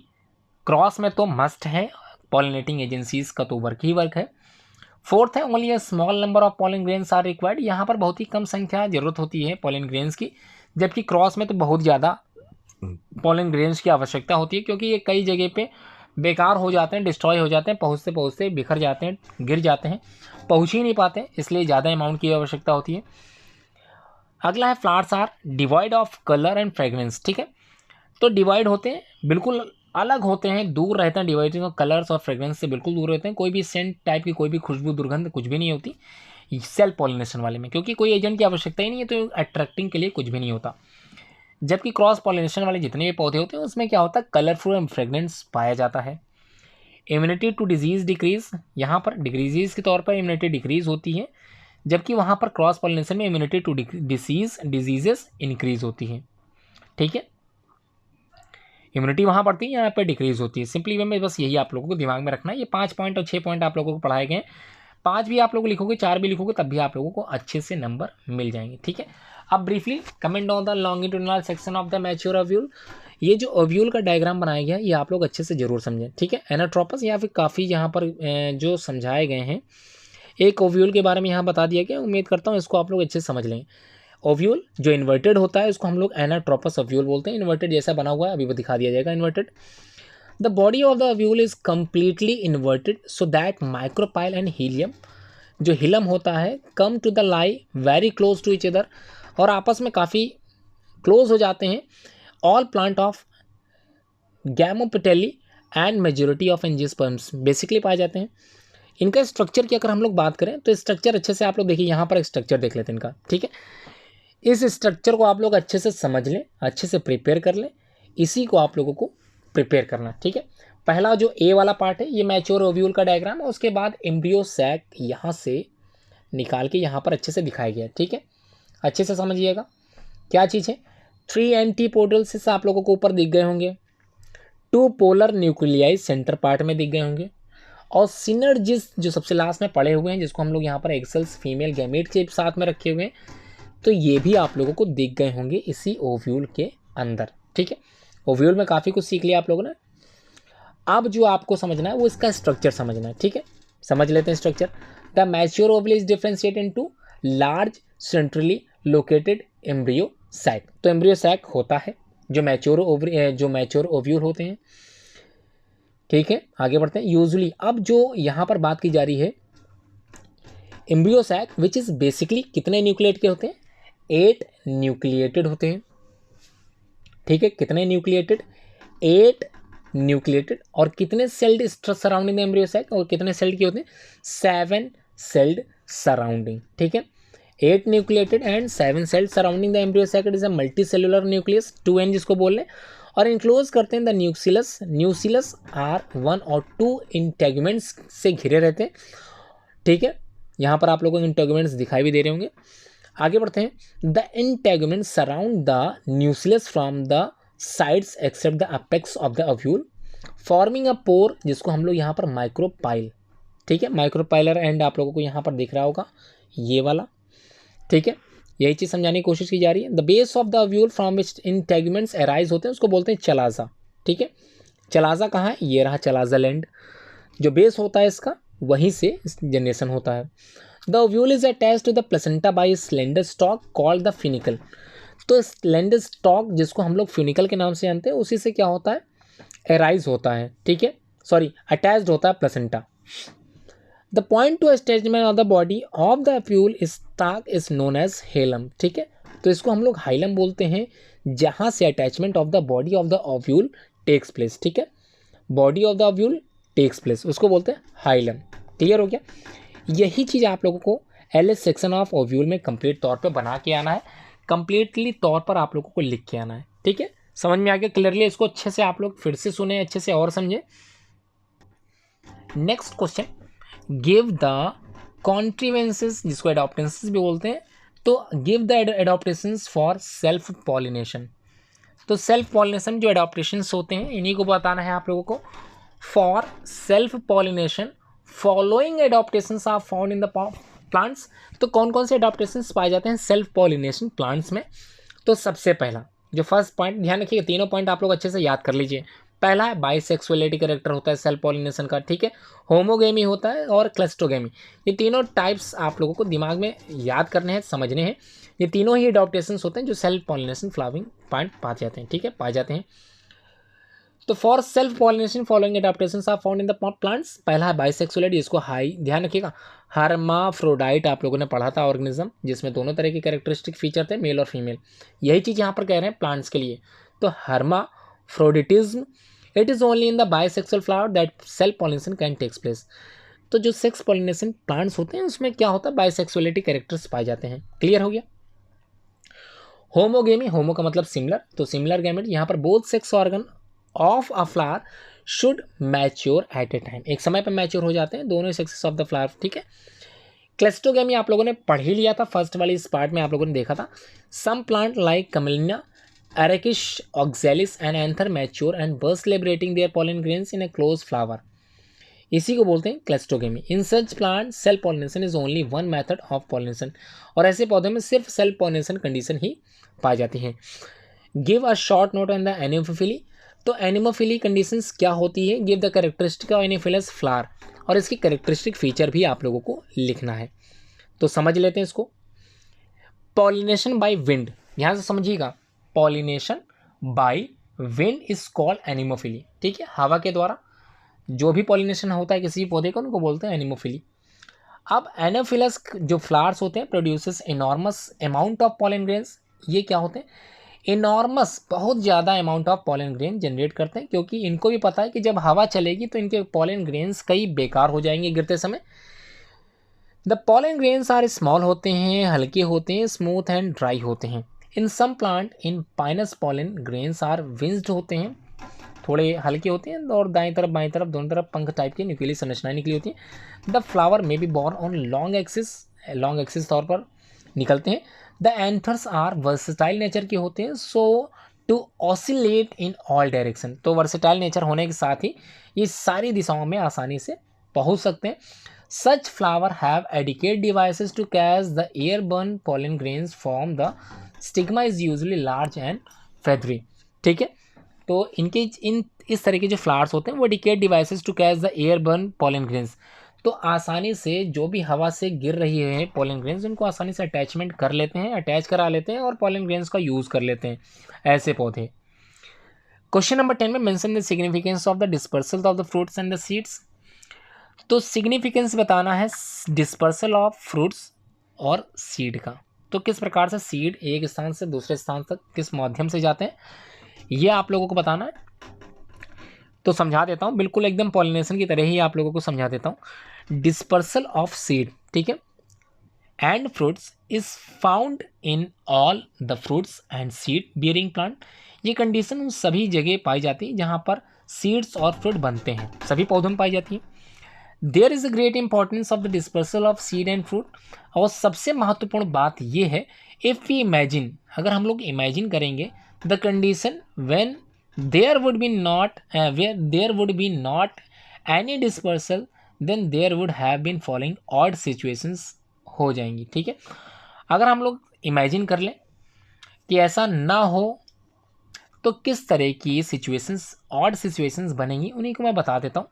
क्रॉस में तो मस्ट है, पॉलिनेटिंग एजेंसीज का तो वर्क ही वर्क है। फोर्थ है, only a small number of pollen grains are required. यहाँ पर बहुत ही कम संख्या जरूरत होती है पॉलिन ग्रेन्स की, जबकि क्रॉस में तो बहुत ज़्यादा पॉलिन ग्रेन्स की आवश्यकता होती है, क्योंकि ये कई जगह पे बेकार हो जाते हैं, डिस्ट्रॉय हो जाते हैं, पहुँचते पहुँचते बिखर जाते हैं, गिर जाते हैं, पहुँच ही नहीं पाते, इसलिए ज़्यादा अमाउंट की आवश्यकता होती है। अगला है, flowers are devoid of colour and fragrance. ठीक है, तो डिवाइड होते हैं, बिल्कुल अलग होते हैं, दूर रहते हैं, डिवाइडिंग ऑफ कलर्स और फ्रेग्रेंस से बिल्कुल दूर रहते हैं। कोई भी सेंट टाइप की कोई भी खुशबू दुर्गंध कुछ भी नहीं होती सेल्फ पॉलिनेशन वाले में, क्योंकि कोई एजेंट की आवश्यकता ही नहीं है, तो अट्रैक्टिंग के लिए कुछ भी नहीं होता। जबकि क्रॉस पॉलिनेशन वाले जितने भी पौधे होते हैं उसमें क्या होता है, कलरफुल एंड फ्रेग्रेंस पाया जाता है। इम्यूनिटी टू डिजीज डिक्रीज, यहाँ पर डिक्रीजेज के तौर पर इम्यूनिटी डिक्रीज होती है, जबकि वहाँ पर क्रॉस पॉलिनेशन में इम्यूनिटी टू डिजीजेस इंक्रीज होती है। ठीक है, इम्यूनिटी वहाँ बढ़ती है, यहाँ पे डिक्रीज होती है। सिंपली वे में बस यही आप लोगों को दिमाग में रखना है। ये 5 पॉइंट और 6 पॉइंट आप लोगों को पढ़ाए गए हैं। 5 भी आप लोग लिखोगे, 4 भी लिखोगे, तब भी आप लोगों को अच्छे से नंबर मिल जाएंगे। ठीक है, अब briefly comment on the longitudinal section of the mature ovule. ये जो ओव्यूल का डायग्राम बनाया गया है, ये आप लोग अच्छे से जरूर समझें। ठीक है, एनाट्रोपस या फिर काफ़ी यहाँ पर जो समझाए गए हैं, एक ओव्यूल के बारे में यहाँ बता दिया गया। उम्मीद करता हूँ इसको आप लोग अच्छे से समझ लें। ओव्यूल जो इन्वर्टेड होता है उसको हम लोग एनाट्रोपस ओव्यूल बोलते हैं। इन्वर्टेड जैसा बना हुआ है, अभी वो दिखा दिया जाएगा inverted. The body of the ovule is completely inverted so that micropyle and hilum, जो हिलम होता है, come to the lie very close to each other, और आपस में काफ़ी क्लोज हो जाते हैं। All plant of gamopetalae and majority of angiosperms basically पाए जाते हैं। इनका स्ट्रक्चर की अगर हम लोग बात करें तो स्ट्रक्चर अच्छे से आप लोग देखिए, यहाँ पर एक स्ट्रक्चर देख लेते हैं इनका। ठीक है, इस स्ट्रक्चर को आप लोग अच्छे से समझ लें, अच्छे से प्रिपेयर कर लें, इसी को आप लोगों को प्रिपेयर करना। ठीक है, पहला जो ए वाला पार्ट है ये मैच्योर ओव्यूल का डायग्राम है, उसके बाद एम्ब्रियो सैक यहाँ से निकाल के यहाँ पर अच्छे से दिखाया गया है। ठीक है, अच्छे से समझिएगा क्या चीज़ है। 3 एंटीपोडल सिस आप लोगों को ऊपर दिख गए होंगे, 2 पोलर न्यूक्लियाई सेंटर पार्ट में दिख गए होंगे, और सिनर्जिस जो सबसे लास्ट में पड़े हुए हैं, जिसको हम लोग यहाँ पर एक्सेल्स फीमेल गैमेट के साथ में रखे हुए हैं, तो ये भी आप लोगों को दिख गए होंगे इसी ओव्यूल के अंदर। ठीक है, ओव्यूल में काफ़ी कुछ सीख लिया आप लोगों ने। अब जो आपको समझना है वो इसका स्ट्रक्चर समझना है। ठीक है, समझ लेते हैं structure. The mature ovule is differentiate into large centrally located embryo sac. तो एम्ब्रियो सैक होता है जो मैच्योर ओव्यूल होते हैं। ठीक है, आगे बढ़ते हैं। यूजुअली अब जो यहाँ पर बात की जा रही है, embryo sac which is basically कितने न्यूक्लिएट के होते हैं? 8 न्यूक्लिएटेड होते हैं। ठीक है, कितने न्यूक्लिएटेड? 8 न्यूक्लिएटेड। और कितने celled surrounding the embryo sac, और कितने सेल्ड के होते हैं? 7 सेल्ड सराउंडिंग। ठीक है, 8 nucleated and 7 celled surrounding the embryo sac. It is a multi cellular nucleus, 2N जिसको बोल रहे हैं, और इनक्लोज करते हैं द न्यूक्सिलस। न्यूक्सिलस आर 1 और 2 इंटेगमेंट्स से घिरे रहते हैं। ठीक है, यहाँ पर आप लोगों को इंटेगमेंट्स दिखाई भी दे रहे होंगे। आगे बढ़ते हैं। The integument surround the nucleus from the sides except the apex of the ovule, forming a pore, जिसको हम लोग यहाँ पर माइक्रोपाइल। ठीक है, माइक्रोपाइलर एंड आप लोगों को यहाँ पर दिख रहा होगा ये वाला। ठीक है, यही चीज़ समझाने की कोशिश की जा रही है। The base of the ovule from which integuments arise होते हैं, उसको बोलते हैं चलाजा। ठीक है, चलाजा कहाँ है? ये रहा चलाजा लैंड, जो बेस होता है इसका, वहीं से जनरेशन होता है। The ovule is attached to the placenta by slender stalk called the funicle. तो स्लेंडर स्टॉक जिसको हम लोग फ्यूनिकल के नाम से जानते हैं, उसी से क्या होता है? एराइज होता है। ठीक है, सॉरी, अटैच्ड होता है placenta. The point to attachment of the body of the ovule stalk is known as hilum. ठीक है, तो इसको हम लोग हाइलम बोलते हैं, जहाँ से attachment of the body of the ovule takes place. ठीक है, body of the ovule takes place, उसको बोलते हैं हाइलम। क्लियर हो गया? यही चीज़ आप लोगों को एलएस सेक्शन ऑफ ओव्यूल में कंप्लीट तौर पे बना के आना है, कंप्लीटली तौर पर आप लोगों को लिख के आना है। ठीक है, समझ में आ गया क्लियरली? इसको अच्छे से आप लोग फिर से सुने, अच्छे से और समझे। Next question, give the contrivances, जिसको एडॉप्टेंसेस भी बोलते हैं। तो give the adaptations for self pollination. तो सेल्फ पॉलिनेशन जो एडॉप्टेशंस होते हैं, इन्हीं को बताना है आप लोगों को। For self pollination following adaptations are found in the plants. तो कौन कौन से एडॉप्टेशंस पाए जाते हैं सेल्फ पॉलिनेशन प्लांट्स में? तो सबसे पहला जो फर्स्ट पॉइंट, ध्यान रखिएगा, तीनों पॉइंट आप लोग अच्छे से याद कर लीजिए। पहला है बाइसेक्सुअलिटी कैरेक्टर होता है सेल्फ पॉलिनेशन का। ठीक है, होमोगेमी होता है और क्लस्टोगेमी। ये तीनों टाइप्स आप लोगों को दिमाग में याद करने हैं, समझने हैं। ये तीनों ही एडॉप्टेशंस होते हैं जो सेल्फ पॉलिनेशन फ्लावरिंग पॉइंट पाए जाते हैं। ठीक है, पाए जाते हैं। तो for self pollination following adaptations are found in the plants. पहला है बाइसेक्सुअलिटी, इसको हाई ध्यान रखिएगा। हर्माफ्रोडाइट आप लोगों ने पढ़ा था ऑर्गेनिज्म, जिसमें दोनों तरह के कैरेक्टरिस्टिक फीचर थे, मेल और फीमेल। यही चीज़ यहाँ पर कह रहे हैं प्लांट्स के लिए। तो hermaphroditism, it is only in the bisexual flower that self pollination can takes place. तो जो सेक्स पॉलिनेशन प्लांट्स होते हैं उसमें क्या होता है? बाइसेक्सुअलिटी कैरेक्टर्स पाए जाते हैं। क्लियर हो गया? होमोगेमी, होमो का मतलब सिमिलर, तो सिमिलर गैमेट। यहाँ पर both sex organ of a flower should mature at a time, एक समय पर मैच्योर हो जाते हैं दोनों सेक्सेस ऑफ द फ्लावर। ठीक है, क्लेस्टोगेमी आप लोगों ने पढ़ ही लिया था, फर्स्ट वाली इस पार्ट में आप लोगों ने देखा था। Some plant like Commelina, Arachis Oxalis and anther mature and burst liberating their pollen grains in a close flower, इसी को बोलते हैं cleistogamy. In such plant self pollination is only one method of pollination, और ऐसे पौधे में सिर्फ self pollination condition ही पाई जाती है। Give a short note on the anemophily. तो एनिमोफिली कंडीशंस क्या होती है? Give the characteristic of anemophilous flower, और इसकी कैरेक्टरिस्टिक फीचर भी आप लोगों को लिखना है। तो समझ लेते हैं इसको। पॉलिनेशन बाय विंड, ध्यान से समझिएगा। Pollination by wind is called anemophily. ठीक है, हवा के द्वारा जो भी पॉलिनेशन होता है किसी पौधे का, उनको बोलते हैं एनिमोफिली। अब एनोफिलस जो फ्लावर्स होते हैं produces enormous amount of pollen grains. ये क्या होते हैं? इनॉर्मस, बहुत ज़्यादा amount of pollen grain generate करते हैं, क्योंकि इनको भी पता है कि जब हवा चलेगी तो इनके पॉलन ग्रेन्स कई बेकार हो जाएंगे गिरते समय। The pollen grains are small होते हैं, हल्के होते हैं, स्मूथ एंड ड्राई होते हैं। In some plant in Pinus pollen grains are winged होते हैं, थोड़े हल्के होते हैं, और दाएं तरफ बाएं तरफ दोनों तरफ पंख टाइप की न्यूक्लियस संरचनाएं निकली होती हैं। द फ्लावर में be borne on long axis तौर पर निकलते हैं। The anthers are versatile nature के होते हैं, so to oscillate in all direction. तो वर्सेटाइल नेचर होने के साथ ही ये सारी दिशाओं में आसानी से पहुँच सकते हैं। Such flower have adequate devices to catch the airborne pollen grains from the stigma is usually large and feathery. ठीक है, तो इनके इस तरह के जो फ्लावर्स होते हैं वो adequate devices to catch the airborne pollen grains, तो आसानी से जो भी हवा से गिर रही है पॉलन ग्रेन्स उनको आसानी से अटैचमेंट कर लेते हैं, अटैच करा लेते हैं और पॉलन ग्रेन्स का यूज़ कर लेते हैं ऐसे पौधे। क्वेश्चन नंबर 10 में mention the significance of the dispersal of the fruits and the seeds. तो सिग्निफिकेंस बताना है डिस्पर्सल ऑफ फ्रूट्स और सीड का, तो किस प्रकार से सीड एक स्थान से दूसरे स्थान तक किस माध्यम से जाते हैं ये आप लोगों को बताना है। तो समझा देता हूँ, बिल्कुल एकदम पॉलिनेशन की तरह ही आप लोगों को समझा देता हूँ। डिस्पर्सल ऑफ सीड, ठीक है, and fruits is found in all the fruits and seed bearing plant. ये कंडीशन उन सभी जगह पाई जाती है जहाँ पर सीड्स और फ्रूट बनते हैं, सभी पौधों में पाई जाती है। There is a great importance of the dispersal of seed and fruit, और सबसे महत्वपूर्ण बात ये है, इफ़ वी इमेजिन, अगर हम लोग इमेजिन करेंगे the condition when there would be not where there would be not any dispersal, then there would have been following odd situations हो जाएंगी। ठीक है, अगर हम लोग इमेजिन कर लें कि ऐसा ना हो तो किस तरह की सिचुएशंस, ऑड सिचुएशंस बनेंगी, उन्हीं को मैं बता देता हूँ।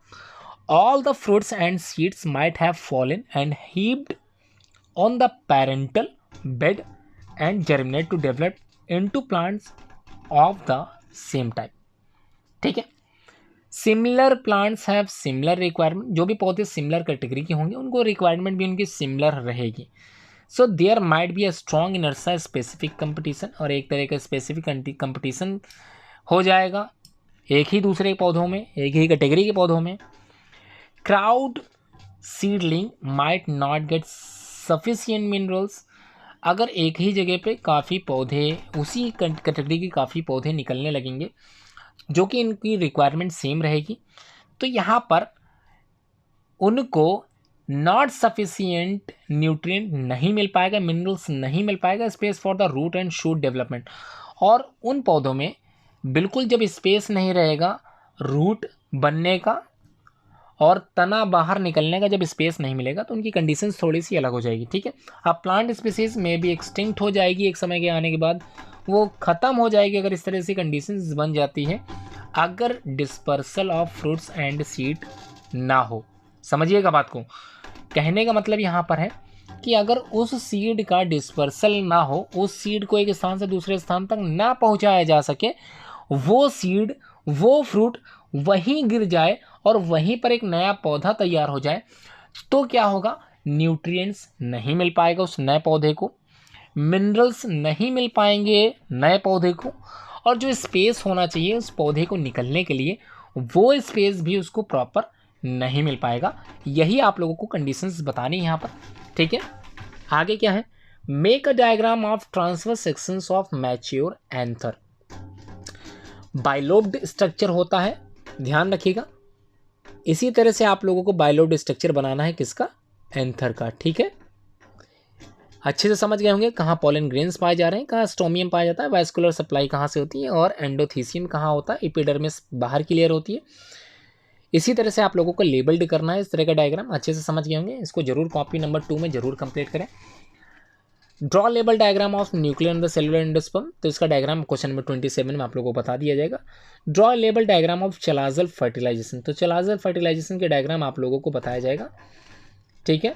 All the fruits and seeds might have fallen and heaped on the parental bed and germinate to develop into plants of the same type. ठीक है, similar plants have similar requirement, जो भी पौधे सिमिलर कैटेगरी के होंगे उनको requirement भी उनकी सिमिलर रहेगी। So there might be a strong intraspecific competition, और एक तरह का स्पेसिफिक कंपटीशन हो जाएगा एक ही दूसरे पौधों में, एक ही कैटेगरी के पौधों में। Crowd seedling might not gate sufficient minerals, अगर एक ही जगह पे काफ़ी पौधे, उसी कैटेगरी के काफ़ी पौधे निकलने लगेंगे जो कि इनकी रिक्वायरमेंट सेम रहेगी, तो यहाँ पर उनको नॉट सफिशिएंट न्यूट्रिएंट नहीं मिल पाएगा, मिनरल्स नहीं मिल पाएगा, space for the root and shoot development, और उन पौधों में बिल्कुल जब स्पेस नहीं रहेगा रूट बनने का और तना बाहर निकलने का, जब स्पेस नहीं मिलेगा तो उनकी कंडीशंस थोड़ी सी अलग हो जाएगी। ठीक है, अब प्लांट स्पीसीज में भी एक्सटिंक्ट हो जाएगी एक समय के आने के बाद, वो ख़त्म हो जाएगी अगर इस तरह से कंडीशंस बन जाती है, अगर dispersal of fruits and seed ना हो। समझिएगा बात को, कहने का मतलब यहाँ पर है कि अगर उस सीड का डिस्पर्सल ना हो, उस सीड को एक स्थान से दूसरे स्थान तक ना पहुँचाया जा सके, वो सीड, वो फ्रूट वहीं गिर जाए और वहीं पर एक नया पौधा तैयार हो जाए, तो क्या होगा, न्यूट्रिएंट्स नहीं मिल पाएगा उस नए पौधे को, मिनरल्स नहीं मिल पाएंगे नए पौधे को, और जो स्पेस होना चाहिए उस पौधे को निकलने के लिए वो स्पेस भी उसको प्रॉपर नहीं मिल पाएगा। यही आप लोगों को कंडीशंस बतानी है यहाँ पर। ठीक है, आगे क्या है, make a diagram of transverse sections of mature anther. Bilobed structure होता है, ध्यान रखिएगा, इसी तरह से आप लोगों को बाइलोब्ड स्ट्रक्चर बनाना है, किसका, एंथर का। ठीक है, अच्छे से समझ गए होंगे कहाँ पॉलन ग्रेन्स पाए जा रहे हैं, कहाँ स्टोमियम पाया जाता है, वास्कुलर सप्लाई कहाँ से होती है, और एंडोथीसियम कहाँ होता है, एपिडर्मिस बाहर की लेयर होती है। इसी तरह से आप लोगों को लेबल्ड करना है, इस तरह का डायग्राम अच्छे से समझ गए होंगे, इसको जरूर कॉपी नंबर 2 में जरूर कंप्लीट करें। Draw label diagram of nuclear and the cellular endosperm, तो इसका डायग्राम क्वेश्चन नंबर 27 में आप लोगों को बता दिया जाएगा। Draw label diagram of chalazal fertilization, तो चलाजल फर्टिलाइजेशन के डायग्राम आप लोगों को बताया जाएगा। ठीक है,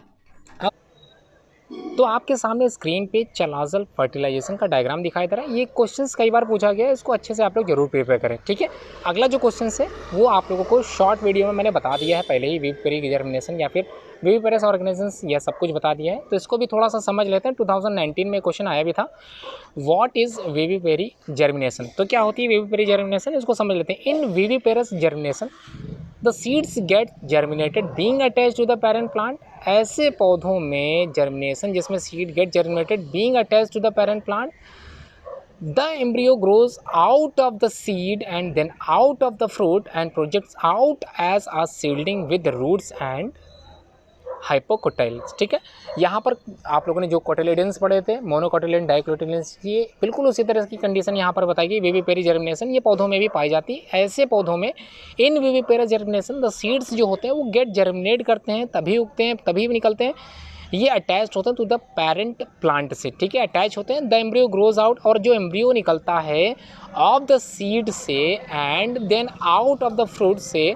तो आपके सामने स्क्रीन पे चलाजल फर्टिलाइजेशन का डायग्राम दिखाई दे रहा है। ये क्वेश्चंस कई बार पूछा गया है, इसको अच्छे से आप लोग जरूर प्रिपेयर करें। ठीक है, अगला जो क्वेश्चन है वो आप लोगों को शॉर्ट वीडियो में मैंने बता दिया है पहले ही, विविपेरी जर्मिनेशन या फिर विविपेरस ऑर्गेनिजम्स, यह सब कुछ बता दिया है, तो इसको भी थोड़ा सा समझ लेते हैं। 2019 में क्वेश्चन आया भी था, व्हाट इज़ विविपेरी जर्मिनेशन, तो क्या होती है विविपेरी जर्मिनेशन, इसको समझ लेते हैं। In viviparous germination the seeds get germinated being attached to the parent plant, ऐसे पौधों में जर्मिनेशन जिसमें seed get germinated being attached to the parent plant, the embryo grows out of the seed and then out of the fruit and projects out as a seedling with roots and हाइपोकोटाइल्स। ठीक है, यहाँ पर आप लोगों ने जो cotyledons पढ़े थे, मोनोकोटिलेडन, डाइकोटिलेडन्स, ये बिल्कुल उसी तरह की कंडीशन यहाँ पर बताई गई। विविपेरी जर्मिनेशन ये पौधों में भी पाई जाती है। ऐसे पौधों में इन विविपेरी जर्मिनेशन द सीड्स जो होते हैं वो गेट जर्मिनेट करते हैं, तभी उगते हैं, तभी निकलते हैं। ये अटैच होते हैं टू द पेरेंट प्लांट से। ठीक है, अटैच होते हैं। द एम्ब्रियो ग्रोज आउट, और जो एम्ब्रियो निकलता है ऑफ द सीड से and then out of the fruit से,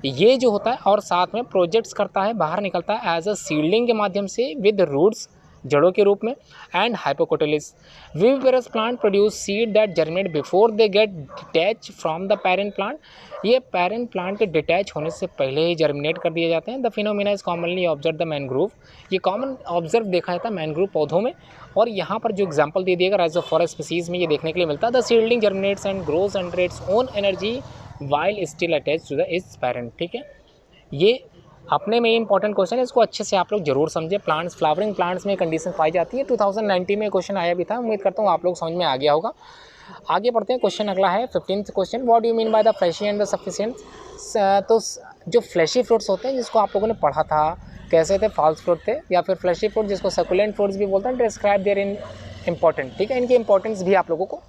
ये जो होता है और साथ में प्रोजेक्ट्स करता है, बाहर निकलता है एज अ सीडलिंग के माध्यम से विद रूट्स, जड़ों के रूप में, and hypocotyls. Viviparous plant produce seed that germinate before they get detach from the parent plant. ये पेरेंट प्लांट के डिटैच होने से पहले ही जर्मिनेट कर दिए जाते हैं। The phenomena is commonly observed the mangrove. ये कॉमन ऑब्जर्व देखा जाता है मैनग्रोव पौधों में। और यहाँ पर जो एग्जाम्पल दे दिएगा राइज ऑफ फॉरेस्ट स्पीसीज में ये देखने के लिए मिलता है। The seedling germinates and grows under its own energy while still attach to the its parent. ठीक है, ये अपने में इंपॉर्टेंट क्वेश्चन है, इसको अच्छे से आप लोग जरूर समझे। प्लांट्स, फ्लावरिंग प्लांट्स में कंडीशन पाई जाती है। 2019 में क्वेश्चन आया भी था, उम्मीद करता हूँ आप लोग समझ में आ गया होगा। आगे बढ़ते हैं, क्वेश्चन अगला है 15th question, what do you mean by the fleshy and the sufficient. तो जो फ्लैशी फ्रूट्स होते हैं जिसको आप लोगों ने पढ़ा था, कैसे थे, फॉल्स फ्रूट थे, या फिर फ्लैशी फ्रूट जिसको सकुलेंट फ्रूट्स भी बोलते हैं, डिस्क्राइब देयर इन इंपॉर्टेंट। ठीक है, इनकी इंपॉर्टेंस भी आप लोगों को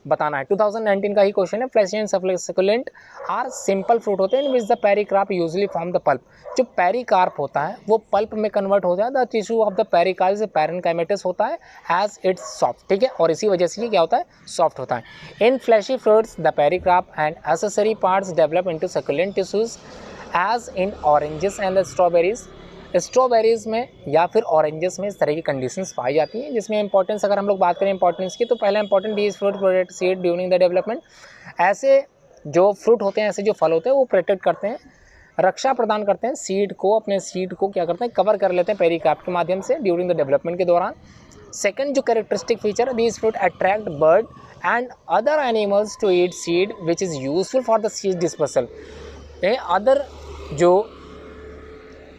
बताना है। 2019 का ही क्वेश्चन है। Fleshy and succulent are simple fruit होते हैं in which the pericarp usually form the pulp. जो पेरिकार्प होता है वो पल्प में कन्वर्ट हो जाता है। The tissue of the pericarp से पैरेन्काइमेटस होता है हैज इट्स सॉफ्ट। ठीक है, और इसी वजह से ये क्या होता है, सॉफ्ट होता है। In fleshy fruits the pericarp and accessory parts develop into succulent tissues as in oranges and the strawberries. Strawberries में या फिर ऑरेंजेस में इस तरह की कंडीशंस पाई जाती हैं। जिसमें इंपॉर्टेंस अगर हम लोग बात करें इंपॉर्टेंस की, तो पहला important these fruit protect seed during the development. ऐसे जो फ्रूट होते हैं, ऐसे जो फल होते हैं वो प्रोटेक्ट करते हैं, रक्षा प्रदान करते हैं सीड को, अपने सीड को क्या करते हैं, कवर कर लेते हैं पेरिकार्प के माध्यम से ड्यूरिंग द डेवलपमेंट के दौरान। सेकंड जो characteristic feature, these fruit attract bird and other animals to eat seed which is useful for the seed dispersal.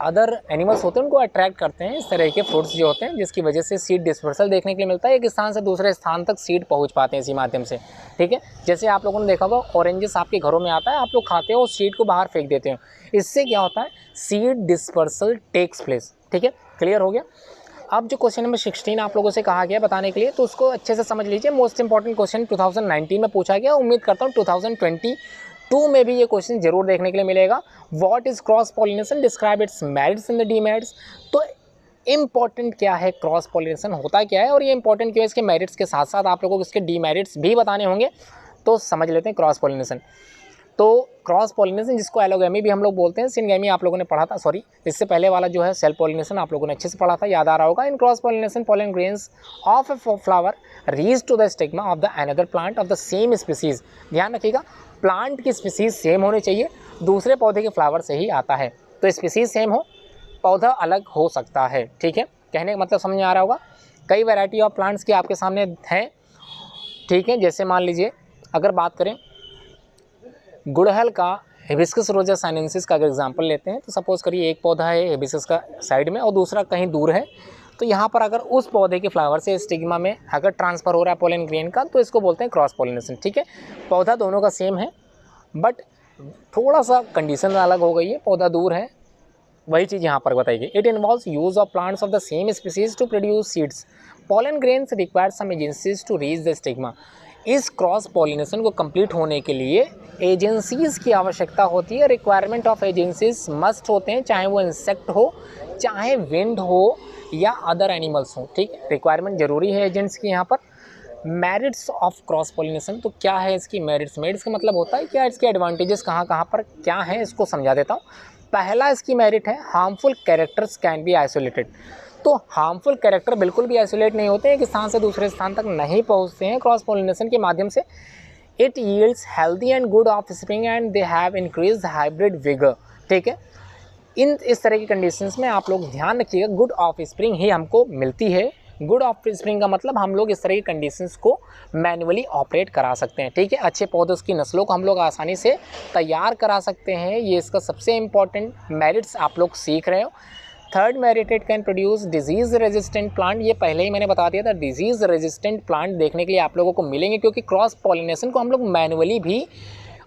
Other animals होते हैं उनको अट्रैक्ट करते हैं इस तरह के फ्रूट्स जो होते हैं, जिसकी वजह से सीड डिस्पर्सल देखने के लिए मिलता है। एक स्थान से दूसरे स्थान तक सीड पहुंच पाते हैं इसी माध्यम से। ठीक है, जैसे आप लोगों ने देखा होगा ऑरेंजेस आपके घरों में आता है, आप लोग खाते हो, सीड को बाहर फेंक देते हो, इससे क्या होता है, सीड डिस्पर्सल टेक्स प्लेस। ठीक है, क्लियर हो गया। अब जो क्वेश्चन नंबर 16 आप लोगों से कहा गया बताने के लिए, तो उसको अच्छे से समझ लीजिए। मोस्ट इंपॉर्टेंट क्वेश्चन 2019 में पूछा गया, उम्मीद करता हूँ 2022 में भी ये क्वेश्चन जरूर देखने के लिए मिलेगा। What is cross pollination, describe it's merits and the demerits. तो इंपॉर्टेंट क्या है, क्रॉस पॉलिनेशन होता क्या है और ये इंपॉर्टेंट क्यों है, इसके मेरिट्स के साथ साथ आप लोगों को इसके डीमेरिट्स भी बताने होंगे। तो समझ लेते हैं क्रॉस पॉलिनेशन। तो क्रॉस पॉलिनेशन जिसको एलोगैमी भी हम लोग बोलते हैं, सिनगैमी आप लोगों ने पढ़ा था, सॉरी इससे पहले वाला जो है सेल्फ पॉलिनेशन आप लोगों ने अच्छे से पढ़ा था, याद आ रहा होगा। In cross pollination pollen grains of a flower reach to the stigma of the another plant of the same species. ध्यान रखिएगा, प्लांट की स्पीसीज सेम होनी चाहिए, दूसरे पौधे के फ्लावर से ही आता है। तो स्पीसीज सेम हो, पौधा अलग हो सकता है। ठीक है, कहने का मतलब समझ में आ रहा होगा। कई वैरायटी ऑफ प्लांट्स की आपके सामने हैं। ठीक है, जैसे मान लीजिए अगर बात करें गुड़हल का, हिबिस्कस रोजा साइनेंसिस का अगर एग्जांपल लेते हैं, तो सपोज करिए एक पौधा है हिबिस्कस का साइड में और दूसरा कहीं दूर है, तो यहाँ पर अगर उस पौधे के फ्लावर से स्टिग्मा में अगर ट्रांसफ़र हो रहा है पोलन ग्रेन का, तो इसको बोलते हैं क्रॉस पॉलिनेशन। ठीक है, पौधा दोनों का सेम है बट थोड़ा सा कंडीशन अलग हो गई है, पौधा दूर है, वही चीज़ यहाँ पर बताई गई। It involves use of plants of the same species to produce seeds. Pollen grains require some agencies to reach the stigma. इस क्रॉस पॉलिनेशन को कंप्लीट होने के लिए एजेंसीज़ की आवश्यकता होती है। रिक्वायरमेंट ऑफ एजेंसीज मस्ट होते हैं, चाहे वो इंसेक्ट हो, चाहे विंड हो या अदर एनिमल्स हो। ठीक है, रिक्वायरमेंट जरूरी है एजेंट्स की यहाँ पर। मेरिट्स ऑफ क्रॉस पॉलिनेशन, तो क्या है इसकी मेरिट्स। मेरिट्स का मतलब होता है क्या, इसके एडवांटेजेस कहाँ कहाँ पर क्या हैं, इसको समझा देता हूँ। पहला इसकी मेरिट है harmful characters can be isolated. तो हार्मफुल कैरेक्टर बिल्कुल भी आइसोलेट नहीं होते हैं, एक स्थान से दूसरे स्थान तक नहीं पहुँचते हैं क्रॉस पॉलिनेशन के माध्यम से। It yields healthy and good offspring and they have increased hybrid vigour. ठीक है, इस तरह की कंडीशंस में आप लोग ध्यान रखिएगा, गुड ऑफस्प्रिंग ही हमको मिलती है। गुड ऑफस्प्रिंग का मतलब हम लोग इस तरह की कंडीशंस को मैन्युअली ऑपरेट करा सकते हैं। ठीक है, अच्छे पौधों की नस्लों को हम लोग आसानी से तैयार करा सकते हैं। ये इसका सबसे इम्पॉर्टेंट मेरिट्स आप लोग सीख रहे हो। Third merit, it can produce disease resistant plant. ये पहले ही मैंने बता दिया था, डिजीज़ रेजिस्टेंट प्लांट देखने के लिए आप लोगों को मिलेंगे, क्योंकि क्रॉस पॉलिनेशन को हम लोग मैनुअली भी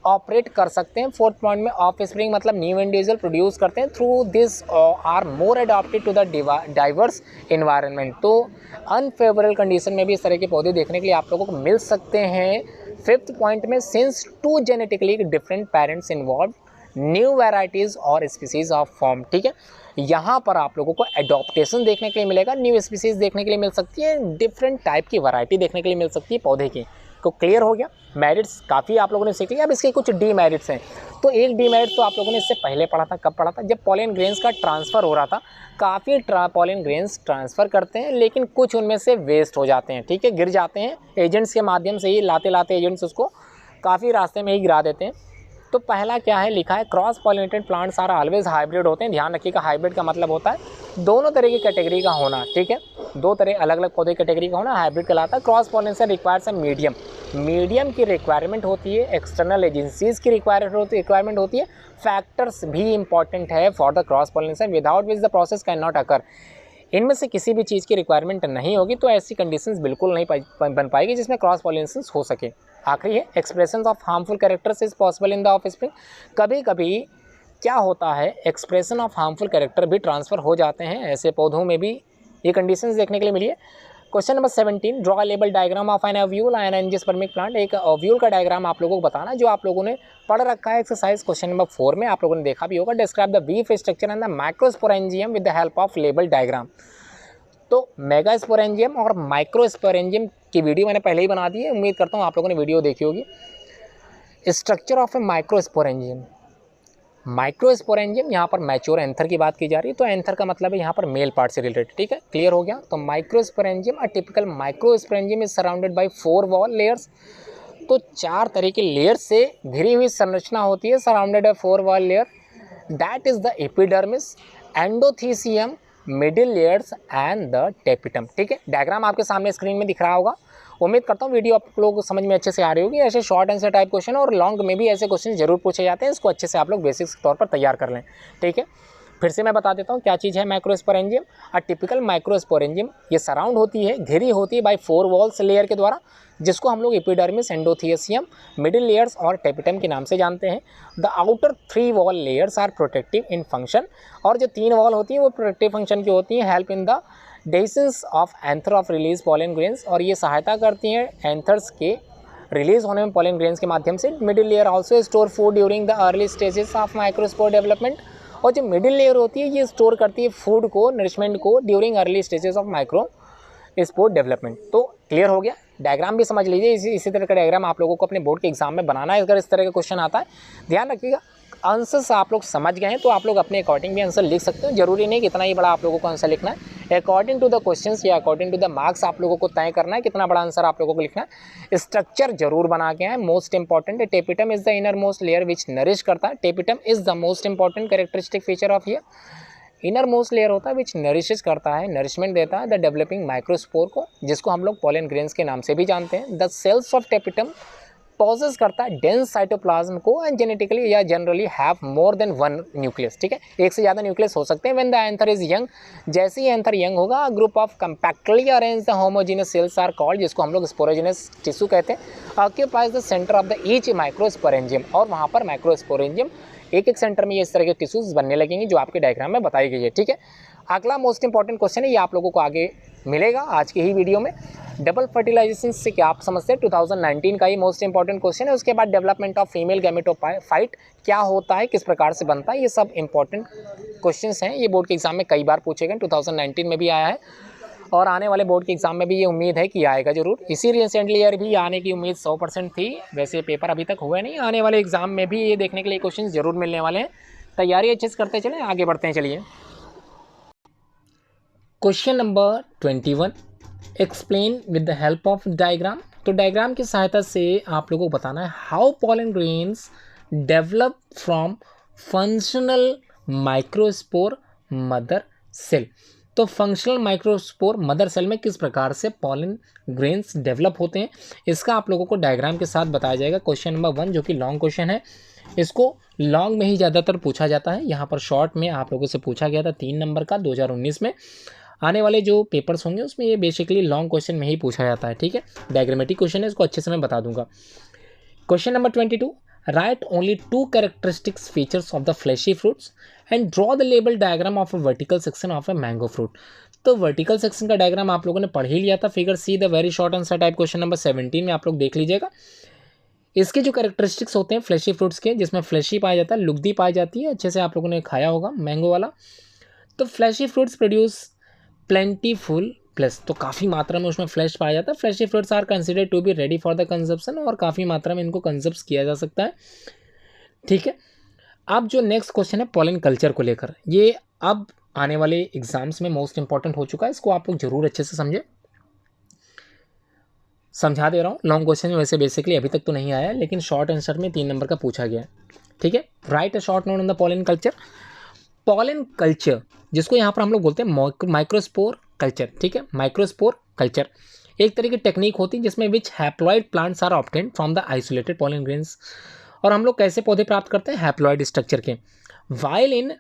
ऑपरेट कर सकते हैं। फोर्थ पॉइंट में ऑफ स्प्रिंग मतलब न्यू इंडिविजुअल प्रोड्यूस करते हैं, through this are more adopted to the diverse environment. तो अनफेवरेबल कंडीशन में भी इस तरह के पौधे देखने के लिए आप लोगों को मिल सकते हैं। फिफ्थ पॉइंट में since to genetically different parents involve new varieties और स्पीसीज ऑफ फॉर्म। ठीक है, यहाँ पर आप लोगों को एडॉप्टेशन देखने के लिए मिलेगा, न्यू स्पीसीज देखने के लिए मिल सकती है, डिफरेंट टाइप की वैरायटी देखने के लिए मिल सकती है पौधे की। तो क्लियर हो गया, मेरिट्स काफ़ी आप लोगों ने सीख लिया। अब इसके कुछ डीमेरिट्स हैं। तो एक डीमेरिट तो आप लोगों ने इससे पहले पढ़ा था। कब पढ़ा था? जब पॉलन ग्रेन्स का ट्रांसफ़र हो रहा था। काफ़ी पॉलन ग्रेन्स ट्रांसफ़र करते हैं, लेकिन कुछ उनमें से वेस्ट हो जाते हैं। ठीक है, गिर जाते हैं एजेंट्स के माध्यम से ही, लाते लाते एजेंट्स उसको काफ़ी रास्ते में ही गिरा देते हैं। तो पहला क्या है, लिखा है cross pollinated plants are always hybrid होते हैं। ध्यान रखिएगा, हाइब्रिड का मतलब होता है दोनों तरह की कैटेगरी का होना। ठीक है, दो तरह अलग अलग पौधे कैटेगरी का होना हाइब्रिड कहलाता है। Cross pollination requires a medium की रिक्वायरमेंट होती है, एक्सटर्नल एजेंसीज की रिक्वायरमेंट होती है। फैक्टर्स भी इंपॉर्टेंट है for the cross pollination without which the process can not occur. इनमें से किसी भी चीज़ की रिक्वायरमेंट नहीं होगी तो ऐसी कंडीशंस बिल्कुल नहीं बन पाएगी जिसमें क्रॉस पॉलिनेशन हो सके। आखिरी है, expression of harmful characters is possible in the offspring. कभी कभी क्या होता है, एक्सप्रेशन ऑफ हार्मफुल कैरेक्टर भी ट्रांसफ़र हो जाते हैं, ऐसे पौधों में भी ये कंडीशंस देखने के लिए मिली है। Question number 17, draw label diagram of an ovule and angiospermic plant. एक ओव्यूल का डायग्राम आप लोगों को बताना, जो आप लोगों ने पढ़ रखा है एक्सरसाइज क्वेश्चन नंबर 4 में, आप लोगों ने देखा भी होगा। Describe the leaf structure and the microsporangium with the help of label diagram. तो मेगास्पोरेंजियम और माइक्रोस्पोरेंजियम की वीडियो मैंने पहले ही बना दी है, उम्मीद करता हूँ आप लोगों ने वीडियो देखी होगी। स्ट्रक्चर ऑफ ए माइक्रोस्पोरेंजियम यहाँ पर मैच्योर एंथर की बात की जा रही है। तो एंथर का मतलब है यहाँ पर मेल पार्ट से रिलेटेड। ठीक है, क्लियर हो गया। तो microsporangium, a typical microsporangium is surrounded by 4 wall layers. तो 4 तरह के लेयर से घिरी हुई संरचना होती है, surrounded by 4 wall layer. That is the epidermis, endothecium, middle layers and the tapetum. ठीक है, डायग्राम आपके सामने स्क्रीन में दिख रहा होगा। उम्मीद करता हूँ वीडियो आप लोग को समझ में अच्छे से आ रही होगी। ऐसे शॉर्ट आंसर टाइप क्वेश्चन और लॉन्ग में भी ऐसे क्वेश्चन जरूर पूछे जाते हैं, इसको अच्छे से आप लोग बेसिक्स के तौर पर तैयार कर लें। ठीक है, फिर से मैं बता देता हूँ क्या चीज़ है माइक्रोस्पोरेंजियम। अ टिपिकल माइक्रोस्पोरेंजियम ये सराउंड होती है, घिरी होती है बाय 4 वॉल्स लेयर के द्वारा, जिसको हम लोग एपिडर्मिस, एंडोथियसियम, मिडिल लेयर्स और टेपिटम के नाम से जानते हैं। The outer 3 wall layers are protective in function. और जो 3 वॉल होती हैं वो प्रोटेक्टिव फंक्शन की होती हैं। Help in the Decis of anther of release pollen grains, और ये सहायता करती हैं एंथर्स के रिलीज होने में पॉलन ग्रेन्स के माध्यम से। Middle layer also store food during the early stages of microspore development. और जो मिडिल लेयर होती है ये स्टोर करती है फूड को, नरिशमेंट को during early stages of micro spore development. तो क्लियर हो गया, डायग्राम भी समझ लीजिए। इसी तरह का डायग्राम आप लोगों को अपने बोर्ड के एग्जाम में बनाना है अगर इस तरह का क्वेश्चन आता है। ध्यान रखिएगा, आंसर्स आप लोग समझ गए हैं तो आप लोग अपने अकॉर्डिंग भी आंसर लिख सकते हो। जरूरी नहीं कि इतना ही बड़ा आप लोगों को आंसर लिखना है। अकॉर्डिंग टू द क्वेश्चंस या अकॉर्डिंग टू द मार्क्स आप लोगों को तय करना है कितना बड़ा आंसर आप लोगों को लिखना है। स्ट्रक्चर जरूर बना के आए, मोस्ट इंपॉर्टेंट है। Tapetum is the inner most layer which nourish करता है। Tapetum is the most important characteristic feature of here. Inner most layer होता है विच नरिशेस करता है, नरिशमेंट देता है द डेवलपिंग माइक्रोस्पोर को, जिसको हम लोग पॉलन ग्रेन्स के नाम से भी जानते हैं। The cells of tapetum possess करता है डेंस साइटोप्लाज्म को एंड जेनेटिकली या generally have more than 1 nucleus. ठीक है, एक से ज़्यादा न्यूक्लियस हो सकते हैं। When the anther is young, जैसे ही एंथर यंग होगा, group of compactly arrange the homogeneous cells are called, जिसको हम लोग स्पोरोजीनियस टिश्यू कहते हैं, occupies the centre of the each microsporangium. और वहाँ पर माइक्रोस्पोरेंजियम एक एक सेंटर में ये इस तरह के टिश्यूज बनने लगेंगे जो आपके डायग्राम में बताई गई है। ठीक है, अगला मोस्ट इंपॉर्टेंट क्वेश्चन है, ये आप लोगों को आगे मिलेगा आज की ही वीडियो में। डबल फर्टिलाइजेशन से क्या आप समझते हैं, 2019 का ये मोस्ट इंपॉर्टेंट क्वेश्चन है। उसके बाद डेवलपमेंट ऑफ फीमेल गैमेटोफाइट क्या होता है, किस प्रकार से बनता है, ये सब इंपॉर्टेंट क्वेश्चंस हैं। ये बोर्ड के एग्जाम में कई बार पूछे गए, 2019 में भी आया है और आने वाले बोर्ड के एग्जाम में भी ये उम्मीद है कि आएगा जरूर। इसी रिसेंटली ईयर भी आने की उम्मीद 100% थी। वैसे पेपर अभी तक हुए नहीं, आने वाले एग्जाम में भी ये देखने के लिए क्वेश्चन जरूर मिलने वाले हैं। तैयारी अच्छे से करते चलें, आगे बढ़ते हैं। चलिए question number 21, explain with the help of diagram. तो डायग्राम की सहायता से आप लोगों को बताना है how pollen grains develop from functional microspore mother cell. तो फंक्शनल माइक्रोस्पोर मदर सेल में किस प्रकार से पॉलन ग्रेन्स डेवलप होते हैं, इसका आप लोगों को डायग्राम के साथ बताया जाएगा। क्वेश्चन नंबर 1 जो कि लॉन्ग क्वेश्चन है, इसको लॉन्ग में ही ज़्यादातर पूछा जाता है। यहाँ पर शॉर्ट में आप लोगों से पूछा गया था 3 नंबर का 2019 में। आने वाले जो पेपर्स होंगे उसमें ये बेसिकली लॉन्ग क्वेश्चन में ही पूछा जाता है। ठीक है, डायग्रामेटिक क्वेश्चन है, इसको अच्छे से मैं बता दूंगा। Question number 22, write only 2 characteristics features of the fleshy fruits and draw the label diagram of a vertical section of a mango fruit. तो वर्टिकल सेक्शन का डायग्राम आप लोगों ने पढ़ ही लिया था, figure C the very short answer type question number 17 में आप लोग देख लीजिएगा। इसके जो कैरेक्टरिस्टिक्स होते हैं फ्लैशी फ्रूट्स के, जिसमें फ्लैशी पाया जाता है, लुगदी पाई जाती है, अच्छे से आप लोगों ने खाया होगा मैंगो वाला। तो fleshy fruits produce plentiful pulp, तो काफ़ी मात्रा में उसमें फ्लैश पाया जाता है। Fleshy fruits are considered to be ready for the consumption, और काफ़ी मात्रा में इनको कंजप्ट किया जा सकता है। ठीक है, अब जो नेक्स्ट क्वेश्चन है पॉलन कल्चर को लेकर, ये अब आने वाले एग्जाम्स में मोस्ट इंपॉर्टेंट हो चुका है, इसको आप लोग जरूर अच्छे से समझे। समझा दे रहा हूँ, लॉन्ग क्वेश्चन में वैसे बेसिकली अभी तक तो नहीं आया है, लेकिन शॉर्ट आंसर में 3 नंबर का पूछा गया है। ठीक है, right a short note on the pollen culture. Pollen culture, जिसको यहाँ पर हम लोग बोलते हैं माइक्रोस्पोर कल्चर। ठीक है, माइक्रोस्पोर कल्चर एक तरह की टेक्निक होती है जिसमें which haploid plants are obtained from the isolated pollen grains. और हम लोग कैसे पौधे प्राप्त करते हैं? हैप्लॉइड स्ट्रक्चर के। वाइल इन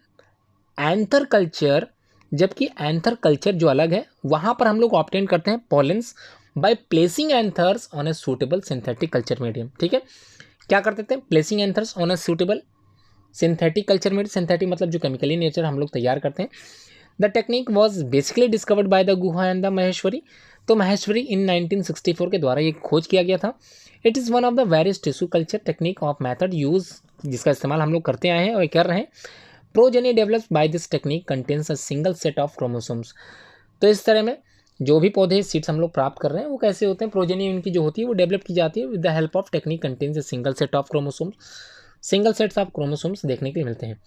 एंथर कल्चर, जबकि एंथर कल्चर जो अलग है, वहाँ पर हम लोग ऑब्टेन करते हैं pollens by placing anthers on a suitable synthetic culture medium. ठीक है, क्या करते थे? Placing anthers on a suitable synthetic culture medium. Synthetic मतलब जो केमिकली नेचर हम लोग तैयार करते हैं। The technique was basically discovered by the Guha and the Maheshwari. तो महेश्वरी इन 1964 के द्वारा ये खोज किया गया था। It is one of the various tissue culture technique of method use, जिसका इस्तेमाल हम लोग करते आए हैं और कर रहे हैं। Progeny developed by this technique contains a single set of chromosomes. तो इस तरह में जो भी पौधे सीड्स हम लोग प्राप्त कर रहे हैं वो कैसे होते हैं? प्रोजेनी उनकी जो होती है वो डेवलप की जाती है with the help of technique contains a single set of chromosomes. Single sets of chromosomes देखने के लिए मिलते हैं।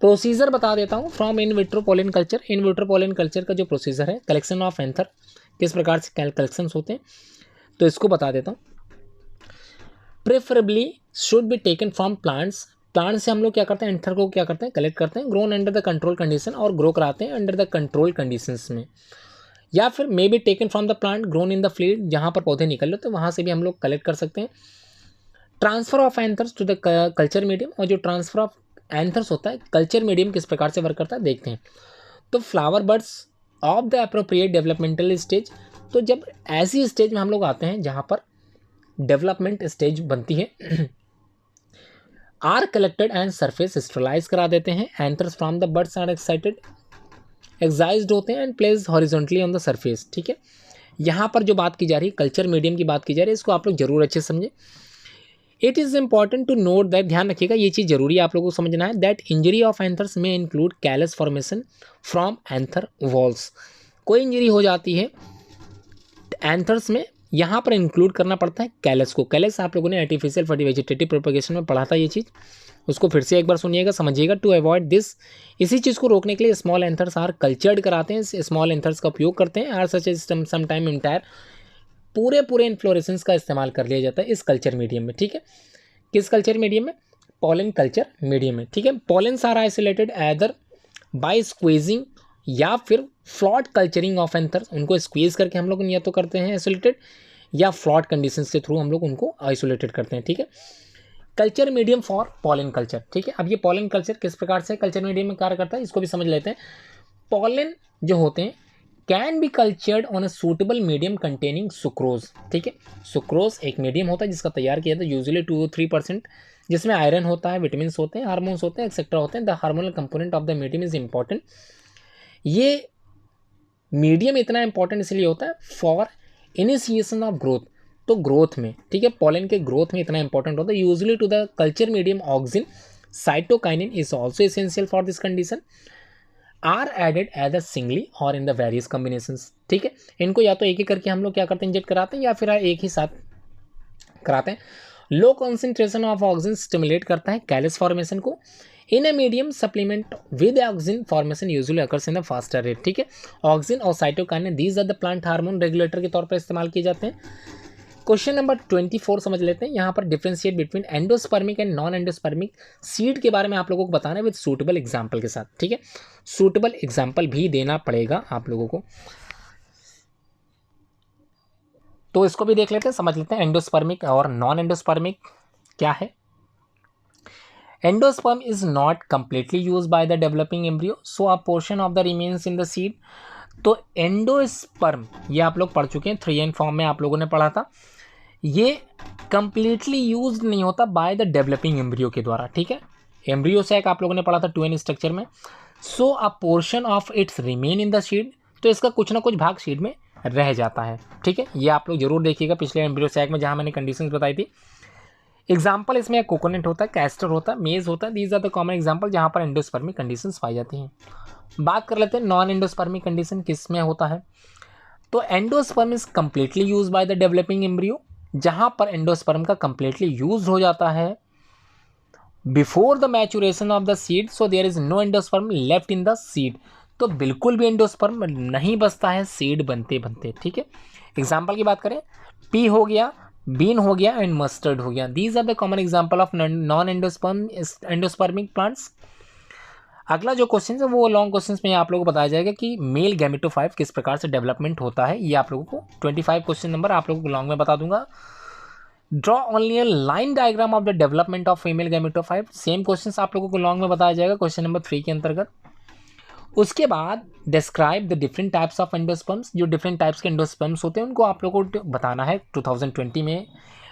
प्रोसीजर बता देता हूँ from in vitro pollen culture. In vitro pollen culture का जो प्रोसीजर है, कलेक्शन ऑफ एंथर, किस प्रकार से कलेक्शन होते हैं, तो इसको बता देता हूँ। Preferably should be taken from plants. Plant से हम लोग क्या करते हैं? एंथर को क्या करते हैं? कलेक्ट करते हैं। Grown under the control condition, और ग्रो कराते हैं अंडर द कंट्रोल कंडीशंस में। या फिर may be taken from the plant grown in the field, जहाँ पर पौधे निकल रहे तो वहाँ से भी हम लोग कलेक्ट कर सकते हैं। Transfer of anthers to the culture medium, और जो ट्रांसफर ऑफ एंथर्स होता है कल्चर मीडियम किस प्रकार से वर्क करता है देखते हैं। तो flower birds of the appropriate developmental stage, तो जब ऐसी स्टेज में हम लोग आते हैं जहाँ पर डेवलपमेंट स्टेज बनती है, are collected and surface sterilize करा देते हैं। Anthers from the buds are excited excised होते हैं and place horizontally on the surface. ठीक है, यहाँ पर जो बात की जा रही है कल्चर मीडियम की बात की जा रही है, इसको आप लोग जरूर अच्छे से समझें। It is important to note that, ध्यान रखिएगा ये चीज़ जरूरी है आप लोगों को समझना है, दैट इंजरी ऑफ एंथर्स में include callus formation from anther walls. कोई इंजरी हो जाती है एंथर्स में, यहाँ पर इंक्लूड करना पड़ता है कैलस को। कैलस आप लोगों ने आर्टिफिशियल वेजिटेटिव प्रोपगेशन में पढ़ा था ये चीज़, उसको फिर से एक बार सुनिएगा, समझिएगा। टू अवॉइड दिस, इसी चीज़ को रोकने के लिए स्मॉल एंथर्स आर कल्चर्ड कराते हैं, स्मॉल एंथर्स का उपयोग करते हैं। Are such as some time entire, पूरे इन्फ्लोरेसेंस का इस्तेमाल कर लिया जाता है इस कल्चर मीडियम में। ठीक है, किस कल्चर मीडियम में? पॉलन कल्चर मीडियम में। ठीक है, pollens are isolated either by squeezing या फिर फ्लॉट कल्चरिंग ऑफ एंथर्स। उनको स्क्वीज करके हम लोग या तो करते हैं आइसोलेटेड, या फ्लॉट कंडीशंस के थ्रू हम लोग उनको आइसोलेटेड करते हैं। ठीक है, culture medium for pollen culture. ठीक है, अब ये पॉलन कल्चर किस प्रकार से कल्चर मीडियम में कार्य करता है इसको भी समझ लेते हैं। पॉलन जो होते हैं can be cultured on a suitable medium containing sucrose. ठीक है, सुक्रोज एक मीडियम होता है जिसका तैयार किया था यूजुअली 2-3%, जिसमें आयरन होता है, विटामिन होते हैं, हार्मोन्स होते हैं, एक्सेट्रा होते हैं। The hormonal component of the medium is important. ये मीडियम इतना इंपॉर्टेंट इसलिए होता है फॉर इनिशिएशन ऑफ ग्रोथ, तो ग्रोथ में। ठीक है, पॉलन के ग्रोथ में इतना इंपॉर्टेंट होता है। Usually to the culture medium auxin cytokinin is also essential for this condition, are added as singly और इन द वेरियस कॉम्बिनेशंस। ठीक है, इनको या तो एक एक करके हम लोग क्या करते हैं, इंजेक्ट कराते हैं, या फिर एक ही साथ कराते हैं। Low concentration of auxin stimulate करता है कैलस फॉर्मेशन को। In a medium supplement with auxin formation usually occurs in the faster rate. ठीक है, ऑक्सीजन और cytokinin these are the plant hormone regulator के तौर पर इस्तेमाल किए जाते हैं। क्वेश्चन नंबर 24 समझ लेते हैं। यहाँ पर differentiate between endospermic and non endospermic seed के बारे में आप लोगों को बताना है विद सूटेबल एग्जाम्पल के साथ। ठीक है, सूटेबल एग्जाम्पल भी देना पड़ेगा आप लोगों को, तो इसको भी देख लेते हैं, समझ लेते हैं एंडोस्पर्मिक और नॉन एंडोस्पर्मिक क्या है। Endosperm is not completely use by the developing embryo, so a portion of the remains in the seed. तो एंडोस्पर्म ये आप लोग पढ़ चुके हैं, 3N फॉर्म में आप लोगों ने पढ़ा था। ये कंप्लीटली यूज नहीं होता बाय द डेवलपिंग एम्ब्रियो के द्वारा, ठीक है। एम्ब्रियो सैक आप लोगों ने पढ़ा था 2n स्ट्रक्चर में। So a portion of its remain in the seed, तो इसका कुछ ना कुछ भाग सीड में रह जाता है, ठीक है। ये आप लोग जरूर देखिएगा पिछले एम्ब्रियो सैक में जहाँ मैंने कंडीशंस बताई थी। एग्जाम्पल इसमें कोकोनट होता है, कैस्टर होता है, मेज होता है। These are the common example जहाँ पर एंडोस्पर्मिक कंडीशंस पाई जाती हैं। बात कर लेते हैं नॉन एंडोस्पर्मिक कंडीशन किस में होता है। तो endosperm is completely use by the developing embryo, जहां पर एंडोस्पर्म का कंप्लीटली यूज हो जाता है before the maturation of the seed, so there is no endosperm left in the seed. तो बिल्कुल भी एंडोस्पर्म नहीं बचता है सीड बनते बनते, ठीक है। एग्जाम्पल की बात करें, पी हो गया, बीन हो गया एंड मस्टर्ड हो गया। These are the common example of non endospermic plants. अगला जो क्वेश्चन है वो लॉन्ग क्वेश्चंस में आप लोगों को बताया जाएगा कि मेल गैमेटोफाइट किस प्रकार से डेवलपमेंट होता है। ये आप लोगों को 25 क्वेश्चन नंबर आप लोगों को लॉन्ग में बता दूंगा। Draw only a line diagram of the development of female gametophyte, same questions आप लोगों को लॉन्ग में बताया जाएगा क्वेश्चन नंबर 3 के अंतर्गत। उसके बाद describe the different types of endosperms, जो डिफरेंट टाइप्स के एंडोस्पर्म्स होते हैं उनको आप लोगों को बताना है। 2020 में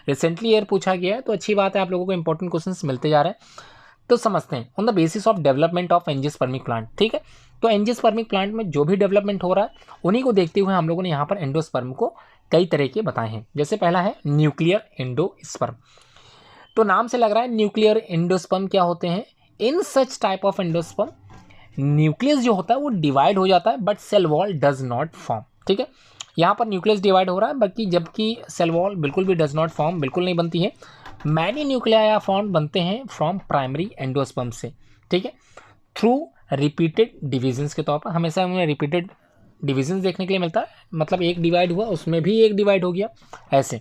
रिसेंटली ईयर पूछा गया है, तो अच्छी बात है, आप लोगों को इंपॉर्टेंट क्वेश्चंस मिलते जा रहे हैं। तो समझते हैं on the basis of development of angiospermic plant, ठीक है। तो एंजियोस्पर्मिक प्लांट में जो भी डेवलपमेंट हो रहा है उन्हीं को देखते हुए हम लोगों ने यहाँ पर एंडोस्पर्म को कई तरह के बताए हैं। जैसे पहला है न्यूक्लियर एंडोस्पर्म, तो नाम से लग रहा है न्यूक्लियर एंडोस्पर्म क्या होते हैं। In such type of endosperm nucleus जो होता है वो डिवाइड हो जाता है but cell wall does not form, ठीक है। यहाँ पर न्यूक्लियस डिवाइड हो रहा है बाकी जबकि सेल वॉल बिल्कुल भी डज नॉट फॉर्म, बिल्कुल नहीं बनती है। मैनी न्यूक्लिया फॉर्म बनते हैं फ्रॉम प्राइमरी एंडोस्पर्म से, ठीक है, थ्रू रिपीटेड डिविजन्स के तौर पर। हमेशा हमें रिपीटेड डिविजन्स देखने के लिए मिलता है, मतलब एक डिवाइड हुआ उसमें भी एक डिवाइड हो गया ऐसे।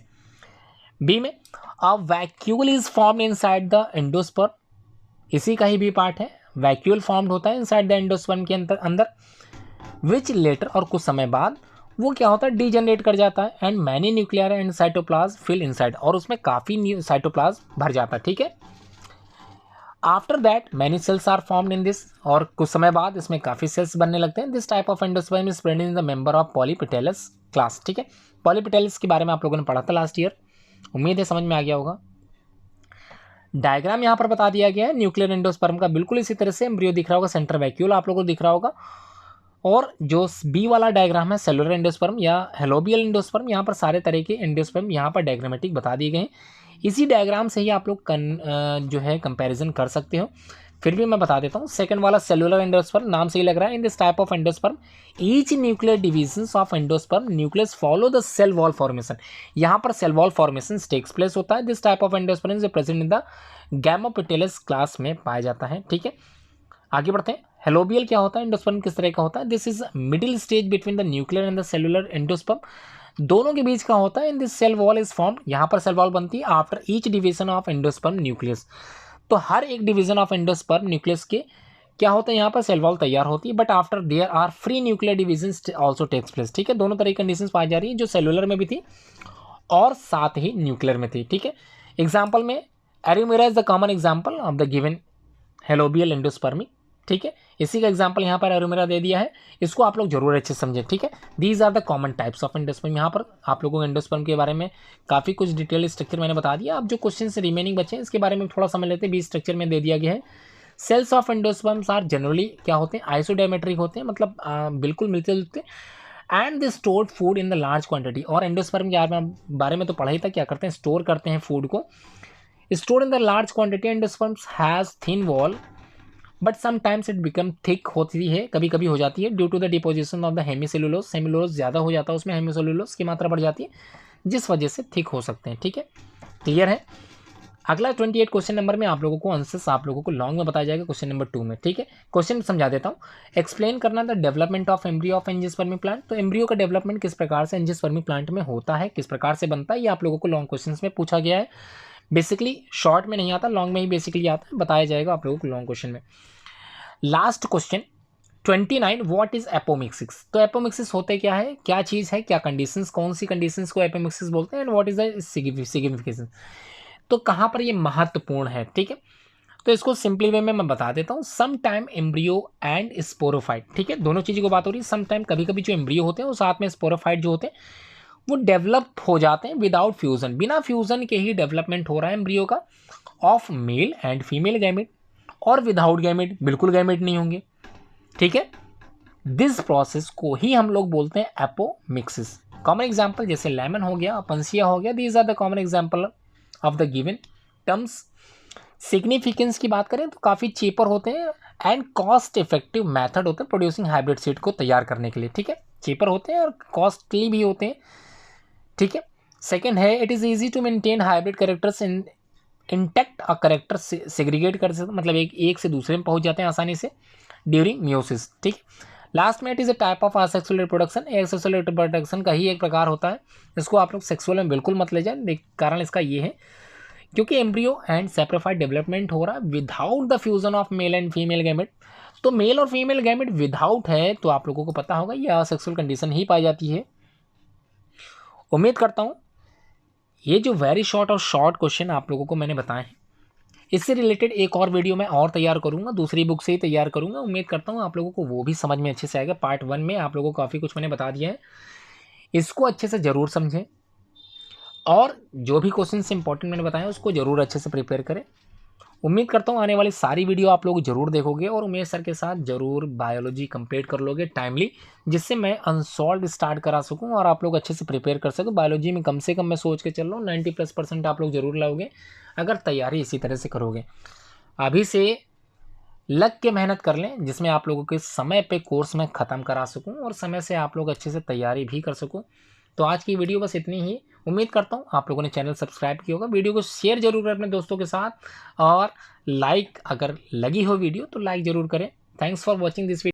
बी में a vacuole is form inside the endosperm, इसी का ही भी पार्ट है। वैक्यूल फॉर्म्ड होता है इनसाइड द एंडोस्पर्म के अंदर विच लेटर, और कुछ समय बाद वो क्या होता है डीजनरेट कर जाता है। And many nuclear and cytoplasm fill inside, और उसमें काफ़ी साइटोप्लाज्म भर जाता है, ठीक है। After that many cells are formed in this, और कुछ समय बाद इसमें काफ़ी सेल्स बनने लगते हैं। This type of endosperm is present in the member of polypetalous class, ठीक है। पॉलीपेटेलस के बारे में आप लोगों ने पढ़ा था लास्ट ईयर, उम्मीद है समझ में आ गया होगा। डायग्राम यहाँ पर बता दिया गया है न्यूक्लियर एंडोस्पर्म का, बिल्कुल इसी तरह से एम्ब्रियो दिख रहा होगा, सेंटर वैक्यूल आप लोगों को दिख रहा होगा। और जो बी वाला डायग्राम है सेलुलर एंडोस्पर्म या हेलोबियल एंडोस्पर्म, यहाँ पर सारे तरह के एंडोस्पर्म यहाँ पर डायग्रामेटिक बता दिए गए हैं। इसी डायग्राम से ही आप लोग जो है कंपैरिजन कर सकते हो। फिर भी मैं बता देता हूँ, सेकंड वाला सेलुलर एंडोस्पर्म नाम से ही लग रहा है। In this type of endosperm each nuclear divisions of endosperm nucleus follow the cell wall formation, यहाँ पर cell wall formation takes place होता है। This type of endosperm is present in the gamopetalous class में पाया जाता है, ठीक है। आगे बढ़ते हैं। हेलोबियल क्या होता है, एंडोस्पर्म किस तरह का होता है। This is middle stage between the nuclear and the cellular endosperm, दोनों के बीच का होता है। In this cell wall is form, यहाँ पर सेल वॉल बनती है after each division of endosperm nucleus. तो हर एक डिवीजन ऑफ एंडोस्पर्म न्यूक्लियस के क्या होता है, यहाँ पर सेल वॉल तैयार होती है। But after there are free nuclear division also takes place, ठीक है। दोनों तरह की कंडीशन पाई जा रही है, जो सेलुलर में भी थी और साथ ही न्यूक्लियर में थी, ठीक है। एग्जाम्पल में Eremurus is the common example of the given helobial endospermic, ठीक है। इसी का एग्जांपल यहाँ पर एरोमेरा दे दिया है, इसको आप लोग जरूर अच्छे से समझें, ठीक है। These are the common types of endosperm. यहाँ पर आप लोगों को एंडोस्पर्म के बारे में काफ़ी कुछ डिटेल स्ट्रक्चर मैंने बता दिया। अब जो क्वेश्चन से रिमेनिंग बचे हैं इसके बारे में थोड़ा समझ लेते हैं। बी स्ट्रक्चर में दे दिया गया है, cells of endosperms are generally क्या होते हैं, आइसोडायमेट्रिक होते हैं, मतलब बिल्कुल मिलते जुलते, and they stored food in the large quantity. और एंडोस्पर्म के बारे में तो पढ़ा ही था, क्या करते हैं स्टोर करते हैं फूड को। Stored in the large quantity, endosperms has thin wall but sometimes it become thick होती है, कभी कभी हो जाती है due to the deposition of the hemicellulose. Cellulose ज़्यादा हो जाता है उसमें, हेमीसेलुलोज की मात्रा बढ़ जाती है जिस वजह से थिक हो सकते हैं, ठीक है। क्लियर है। अगला 28 क्वेश्चन नंबर में आप लोगों को आंसर्स आप लोगों को लॉन्ग में बताया जाएगा क्वेश्चन नंबर 2 में, ठीक है। क्वेश्चन समझा देता हूँ। एक्सप्लेन करना the development of embryo of angiospermic plant. तो एम्ब्रियो का डेवलपमेंट किस प्रकार से एंजियोस्पर्मिक प्लांट में होता है, किस प्रकार से बनता है, ये आप लोगों को लॉन्ग क्वेश्चन में पूछा गया है। बेसिकली शॉर्ट में नहीं आता, लॉन्ग में ही बेसिकली आता है, बताया जाएगा आप लोगों को लॉन्ग क्वेश्चन में। Last question 29, what is apomixis. तो एपोमिक्सिस होते क्या है, क्या चीज़ है, क्या कंडीशंस, कौन सी कंडीशंस को एपोमिक्सिस बोलते हैं, and what is the signification. तो कहाँ पर ये महत्वपूर्ण है, ठीक है। तो इसको सिंपली वे में मैं बता देता हूँ। Some time embryo and sporophyte, ठीक है, दोनों चीज़ों की बात हो रही है। सम टाइम कभी कभी जो एम्ब्रियो होते हैं वो साथ में स्पोरोफाइट जो होते हैं वो डेवलप हो जाते हैं विदाउट फ्यूजन, बिना फ्यूजन के ही डेवलपमेंट हो रहा है एम्ब्रियो का of male and female gamete, और विदाउट गैमेट बिल्कुल गैमेट नहीं होंगे, ठीक है। दिस प्रोसेस को ही हम लोग बोलते हैं एपोमिक्सिस। कॉमन एग्जाम्पल जैसे लेमन हो गया, पंसिया हो गया, these are the common example of the given terms. Significance की बात करें तो काफ़ी चीपर होते हैं एंड कॉस्ट इफेक्टिव मेथड होते हैं प्रोड्यूसिंग हाइब्रिड सीड को तैयार करने के लिए, ठीक है। चीपर होते हैं और कॉस्टली भी होते हैं, ठीक है। सेकेंड है it is easy to maintain hybrid characters in intact, a character segregate कर सकते, मतलब एक से दूसरे में पहुंच जाते हैं आसानी से ड्यूरिंग म्यूसिस, ठीक। लास्ट में it is a type of asexual reproduction, asexual reproduction का ही एक प्रकार होता है। इसको आप लोग सेक्सुअल में बिल्कुल मत ले जाए, कारण इसका ये है क्योंकि एम्ब्रियो एंड सेप्रोफाइट डेवलपमेंट हो रहा है without the fusion of male and female gamete. तो मेल और फीमेल गैमेट विदाउट है तो आप लोगों को पता होगा ये असेक्सुअल कंडीशन ही पाई जाती है। उम्मीद करता हूँ ये जो वेरी शॉर्ट और शॉर्ट क्वेश्चन आप लोगों को मैंने बताए हैं, इससे रिलेटेड एक और वीडियो मैं और तैयार करूंगा, दूसरी बुक से ही तैयार करूंगा। उम्मीद करता हूँ आप लोगों को वो भी समझ में अच्छे से आएगा। पार्ट 1 में आप लोगों को काफ़ी कुछ मैंने बता दिया है, इसको अच्छे से ज़रूर समझें और जो भी क्वेश्चन इंपॉर्टेंट मैंने बताया उसको ज़रूर अच्छे से प्रिपेयर करें। उम्मीद करता हूँ आने वाली सारी वीडियो आप लोग जरूर देखोगे और उमेश सर के साथ जरूर बायोलॉजी कंप्लीट कर लोगे टाइमली, जिससे मैं अनसॉल्व स्टार्ट करा सकूँ और आप लोग अच्छे से प्रिपेयर कर सको। बायोलॉजी में कम से कम मैं सोच के चल रहा हूँ 90+% आप लोग जरूर लाओगे अगर तैयारी इसी तरह से करोगे। अभी से लग के मेहनत कर लें जिसमें आप लोगों के समय पे कोर्स में ख़त्म करा सकूं और समय से आप लोग अच्छे से तैयारी भी कर सकूं। तो आज की वीडियो बस इतनी ही। उम्मीद करता हूं आप लोगों ने चैनल सब्सक्राइब किया होगा, वीडियो को शेयर जरूर करें अपने दोस्तों के साथ और लाइक, अगर लगी हो वीडियो तो लाइक ज़रूर करें। Thanks for watching this video.